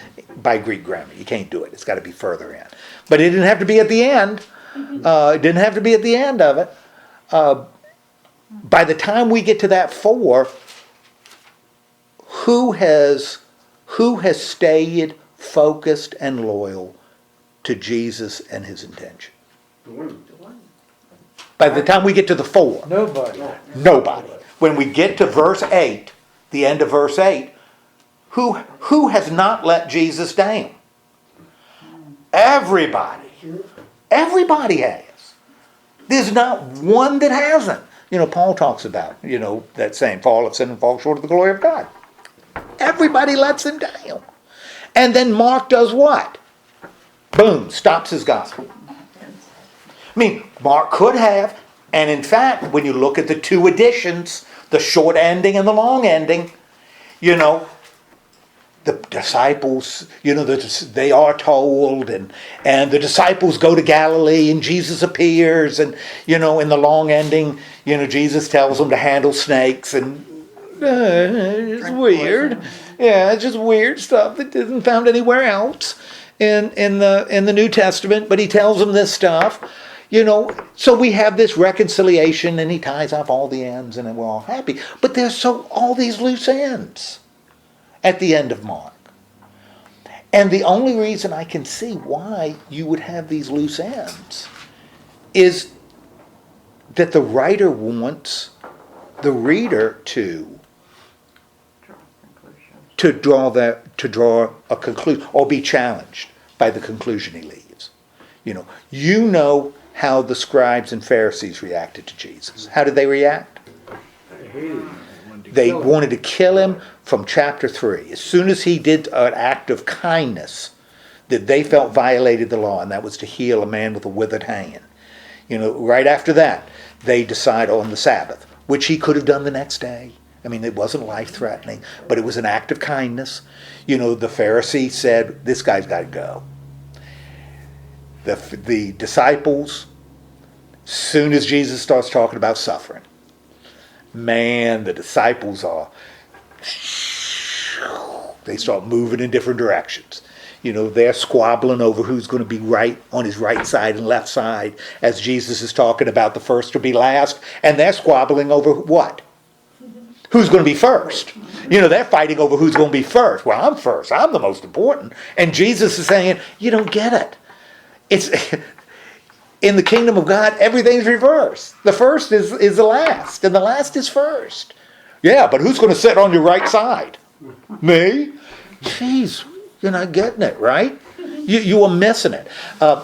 by Greek grammar. You can't do it. It's got to be further in. But it didn't have to be at the end. It didn't have to be at the end of it. By the time we get to that for, who has stayed focused and loyal to Jesus and his intention? By the time we get to the for, nobody. When we get to verse 8, the end of verse 8, who has not let Jesus down? Everybody. Everybody has. There's not one that hasn't. Paul talks about, that saying, all have sinned and fall short of the glory of God. Everybody lets him down. And then Mark does what? Boom, stops his gospel. Mark could have, and in fact, when you look at the two editions, the short ending and the long ending, the disciples, they are told, and the disciples go to Galilee, and Jesus appears, and, in the long ending, Jesus tells them to handle snakes, and it's weird. Yeah, it's just weird stuff that isn't found anywhere else in the New Testament, but he tells them this stuff. So we have this reconciliation, and he ties up all the ends, and we're all happy. But there's all these loose ends at the end of Mark. And the only reason I can see why you would have these loose ends is that the writer wants the reader to draw a conclusion or be challenged by the conclusion he leaves. You know how the scribes and Pharisees reacted to Jesus. How did they react? They wanted to kill him from chapter 3. As soon as he did an act of kindness that they felt violated the law, and that was to heal a man with a withered hand. Right after that, they decide on the Sabbath, which he could have done the next day. It wasn't life-threatening, but it was an act of kindness. The Pharisee said, this guy's got to go. The disciples, soon as Jesus starts talking about suffering, man, the disciples they start moving in different directions. They're squabbling over who's going to be right on his right side and left side as Jesus is talking about the first to be last. And they're squabbling over what? Who's going to be first? They're fighting over who's going to be first. Well, I'm first. I'm the most important. And Jesus is saying, you don't get it. It's in the kingdom of God, everything's reversed. The first is the last, and the last is first. Yeah, but who's going to sit on your right side? Me? Jeez, you're not getting it, right? You are missing it.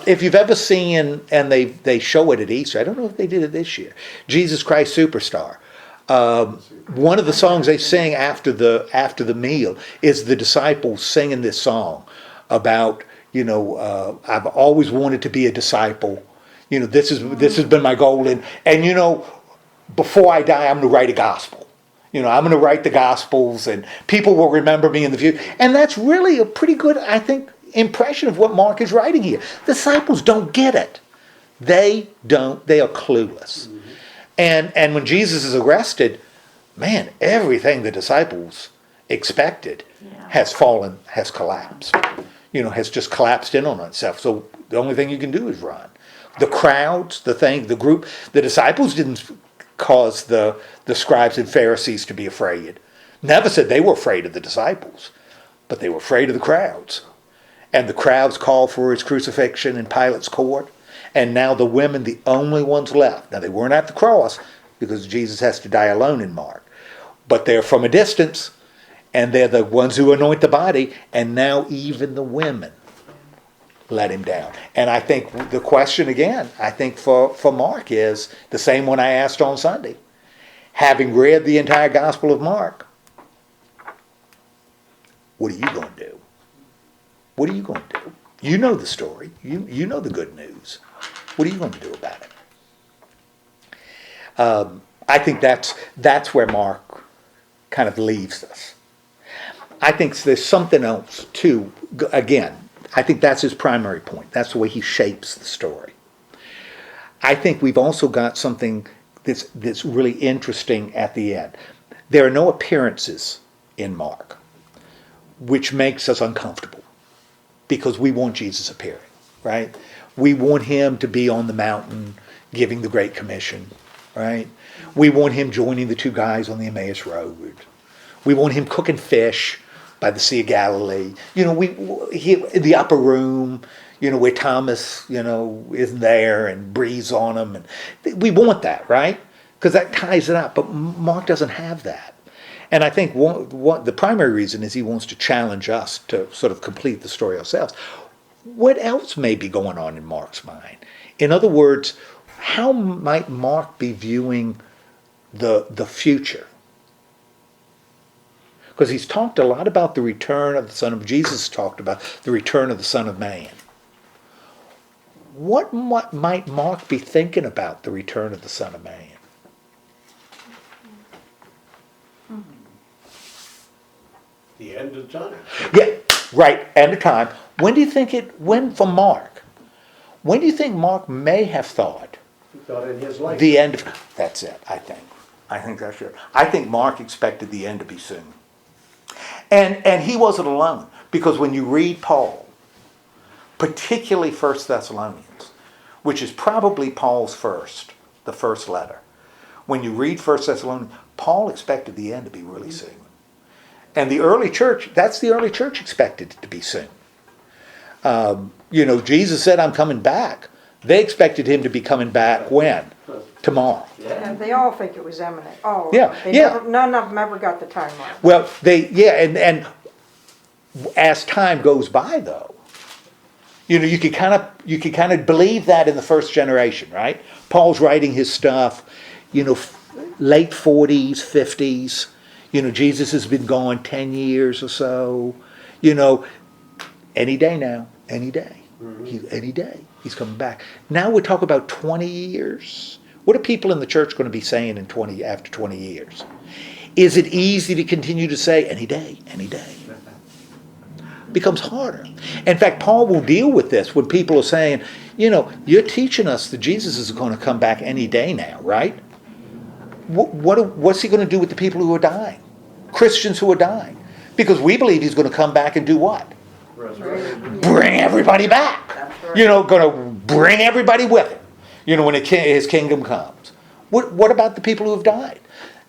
If you've ever seen, and they show it at Easter, I don't know if they did it this year, Jesus Christ Superstar. One of the songs they sing after the meal is the disciples singing this song about, I've always wanted to be a disciple. This has been my goal, and before I die, I'm going to write a gospel. I'm going to write the Gospels, and people will remember me in the future. And that's really a pretty good, I think, impression of what Mark is writing here. Disciples don't get it. They don't. They are clueless. And when Jesus is arrested, man, everything the disciples expected has collapsed. has just collapsed in on itself. So the only thing you can do is run. The crowds, the group, the disciples didn't cause the scribes and Pharisees to be afraid. Never said they were afraid of the disciples, but they were afraid of the crowds. And the crowds called for his crucifixion in Pilate's court. And now the women, the only ones left. Now they weren't at the cross because Jesus has to die alone in Mark. But they're from a distance, and they're the ones who anoint the body. And now even the women let him down. And I think the question again, I think for Mark is the same one I asked on Sunday. Having read the entire Gospel of Mark, what are you going to do? What are you going to do? You know the story. You know the good news. What are you going to do about it? I think that's where Mark kind of leaves us. I think there's something else too. Again, I think that's his primary point. That's the way he shapes the story. I think we've also got something that's really interesting at the end. There are no appearances in Mark, which makes us uncomfortable because we want Jesus appearing, right? We want him to be on the mountain giving the Great Commission, right? We want him joining the two guys on the Emmaus Road. We want him cooking fish by the Sea of Galilee. In the upper room, where Thomas, isn't there and breathes on him. And we want that, right? Because that ties it up. But Mark doesn't have that. And I think the primary reason is he wants to challenge us to sort of complete the story ourselves. What else may be going on in Mark's mind? In other words, how might Mark be viewing the future? Because he's talked a lot about the return of the Son of Jesus, talked about the return of the Son of Man. What might Mark be thinking about the return of the Son of Man?
The end of time.
Yeah, right, end of time. When do you think for Mark, when do you think Mark may have thought
He thought in his life.
the end of, that's it, I think. I think that's it. I think Mark expected the end to be soon. And he wasn't alone, because when you read Paul, particularly First Thessalonians, which is probably Paul's the first letter. When you read First Thessalonians, Paul expected the end to be really soon. And the early church expected it to be soon. Jesus said, I'm coming back. They expected him to be coming back when? Tomorrow.
And they all think it was imminent. All of
Yeah,
them.
yeah.
None of them ever got the timeline.
Well, and as time goes by, though, you can kind of believe that in the first generation, right? Paul's writing his stuff, late 40s, 50s. Jesus has been gone 10 years or so. Any day now, any day. Any day, he's coming back. Now we're talking about 20 years. What are people in the church going to be saying after 20 years? Is it easy to continue to say any day, any day? Becomes harder. In fact, Paul will deal with this when people are saying, you're teaching us that Jesus is going to come back any day now, right? What's he going to do with the people who are dying? Christians who are dying. Because we believe he's going to come back and do what? Bring everybody back. Going to bring everybody with him. When his kingdom comes. What about the people who have died?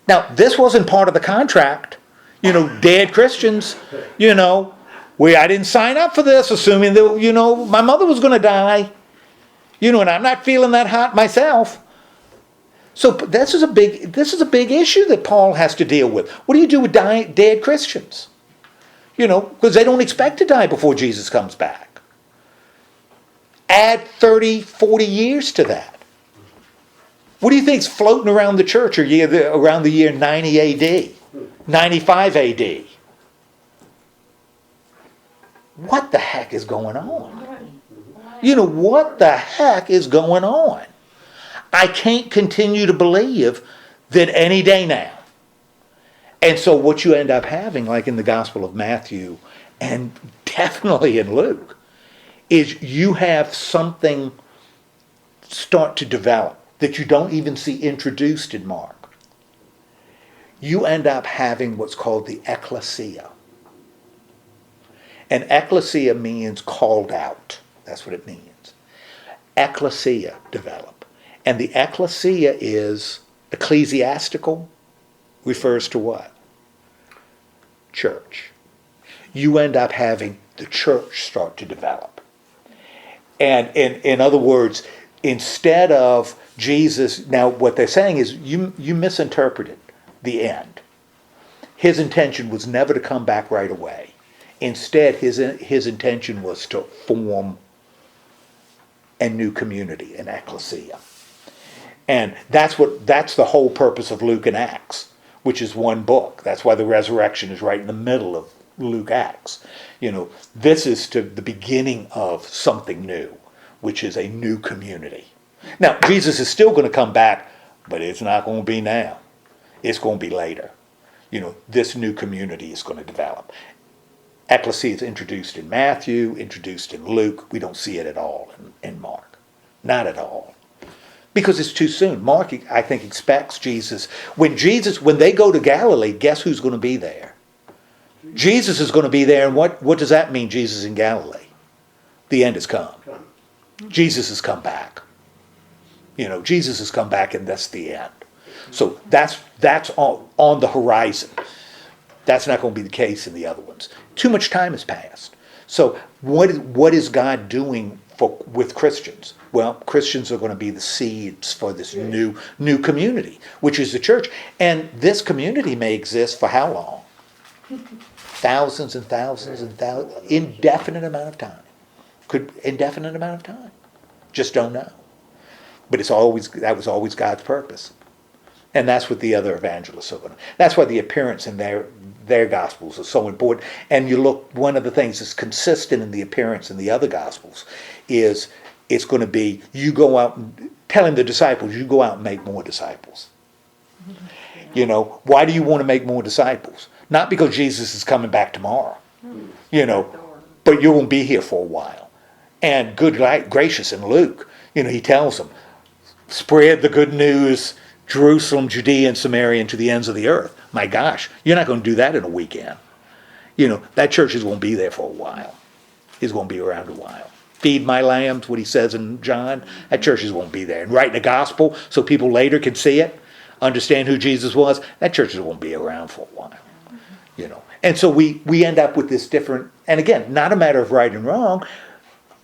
Now, this wasn't part of the contract. Dead Christians, I didn't sign up for this assuming that, my mother was going to die. And I'm not feeling that hot myself. So this is a big issue that Paul has to deal with. What do you do with dead Christians? Because they don't expect to die before Jesus comes back. Add 30, 40 years to that. What do you think's floating around the church around the year 90 AD, 95 AD? What the heck is going on? What the heck is going on? I can't continue to believe that any day now. And so what you end up having, like in the Gospel of Matthew, and definitely in Luke, is you have something start to develop that you don't even see introduced in Mark. You end up having what's called the ecclesia. And ecclesia means called out. That's what it means. Ecclesia, develop. And the ecclesia is ecclesiastical, refers to what? Church. You end up having the church start to develop. And in other words, instead of Jesus, now what they're saying is you misinterpreted the end. His intention was never to come back right away. Instead, his intention was to form a new community, an ecclesia. And that's the whole purpose of Luke and Acts, which is one book. That's why the resurrection is right in the middle of Luke Acts. This is to the beginning of something new, which is a new community. Now, Jesus is still going to come back, but it's not going to be now. It's going to be later. This new community is going to develop. Ecclesia is introduced in Matthew, introduced in Luke. We don't see it at all in Mark. Not at all. Because it's too soon. Mark, I think, expects Jesus. When they go to Galilee, guess who's going to be there? Jesus is going to be there, and what does that mean, Jesus in Galilee? The end has come. Jesus has come back. Jesus has come back, and that's the end. So that's on the horizon. That's not going to be the case in the other ones. Too much time has passed. So what is God doing with Christians? Well, Christians are going to be the seeds for this new community, which is the church. And this community may exist for how long? Thousands and thousands and thousands. Indefinite amount of time. Just don't know. But that was always God's purpose. And that's what the other evangelists are going to. That's why the appearance in their gospels is so important. And you look, one of the things that's consistent in the appearance in the other gospels is it's going to be, you go out and telling the disciples, you go out and make more disciples. Why do you want to make more disciples? Not because Jesus is coming back tomorrow, but you won't be here for a while. And good gracious in Luke, he tells them, spread the good news, Jerusalem, Judea, and Samaria, and to the ends of the earth. My gosh, you're not going to do that in a weekend. That church is going to be there for a while. It's going to be around a while. Feed my lambs, what he says in John, that church is going to be there. And write the gospel so people later can see it, understand who Jesus was, that church is going to be around for a while. And so we end up with this different, and again, not a matter of right and wrong,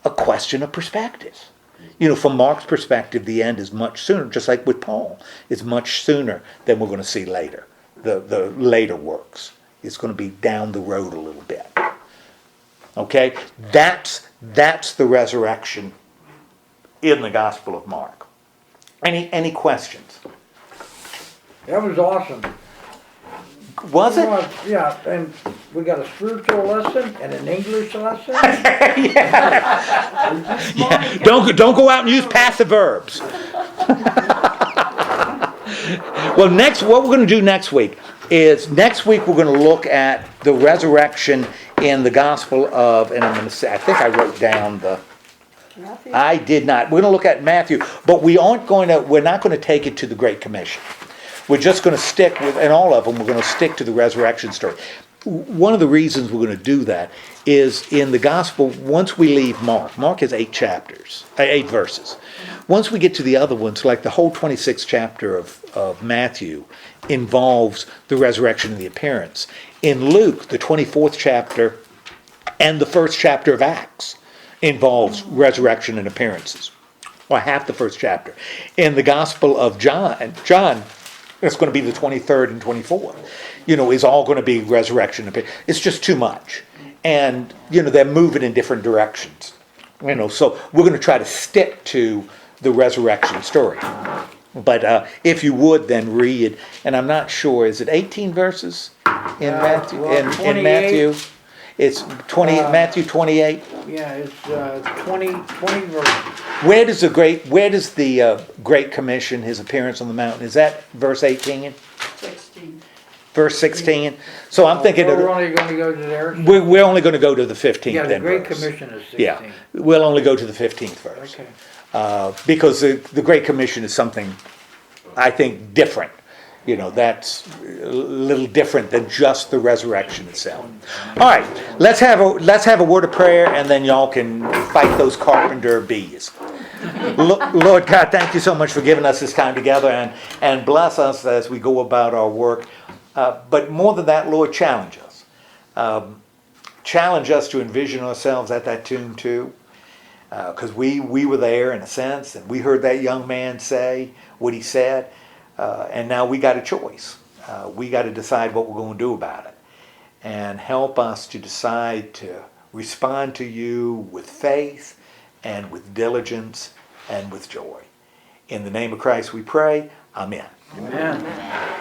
a question of perspective. From Mark's perspective, the end is much sooner, just like with Paul. It's much sooner than we're going to see later. The later works. It's going to be down the road a little bit. Okay? That's the resurrection in the Gospel of Mark. Any questions?
That was awesome.
Was it?
Yeah, and we got a spiritual lesson and an English lesson.
Yeah. Don't go out and use passive verbs. Well, what we're going to do next week is we're going to look at the resurrection in the Gospel of, and I'm going to say, I think I wrote down
Matthew?
I did not. We're going to look at Matthew, but we're not going to take it to the Great Commission. We're just going to stick with, in all of them, we're going to stick to the resurrection story. One of the reasons we're going to do that is in the gospel, once we leave Mark has 8 verses. Once we get to the other ones, like the whole 26th chapter of Matthew involves the resurrection and the appearance. In Luke, the 24th chapter and the first chapter of Acts involves resurrection and appearances. Or half the first chapter. In the Gospel of John, it's going to be the 23rd and 24th. Is all going to be resurrection. It's just too much. And, they're moving in different directions. So we're going to try to stick to the resurrection story. But if you would then read, and I'm not sure, is it 18 verses in Matthew?
Well,
in Matthew? It's 20, Matthew 28?
Yeah, it's 20 verses.
Where does the Great Commission, his appearance on the mountain, is that verse 18?
16.
Verse 16? So I'm thinking
We're only going to go to there.
we're only going to go to the 15th
Yeah, the
then
Great
verse.
Commission is 16.
Yeah, we'll only go to the 15th verse.
Okay.
Because the Great Commission is something, I think, different. that's a little different than just the resurrection itself. All right, let's have a word of prayer, and then y'all can fight those carpenter bees. Lord God, thank you so much for giving us this time together, and bless us as we go about our work. But more than that, Lord, challenge us. Challenge us to envision ourselves at that tomb too. Because we were there in a sense, and we heard that young man say what he said, and now we got a choice. We got to decide what we're going to do about it, and help us to decide to respond to you with faith and with diligence and with joy. In the name of Christ we pray. Amen.
Amen.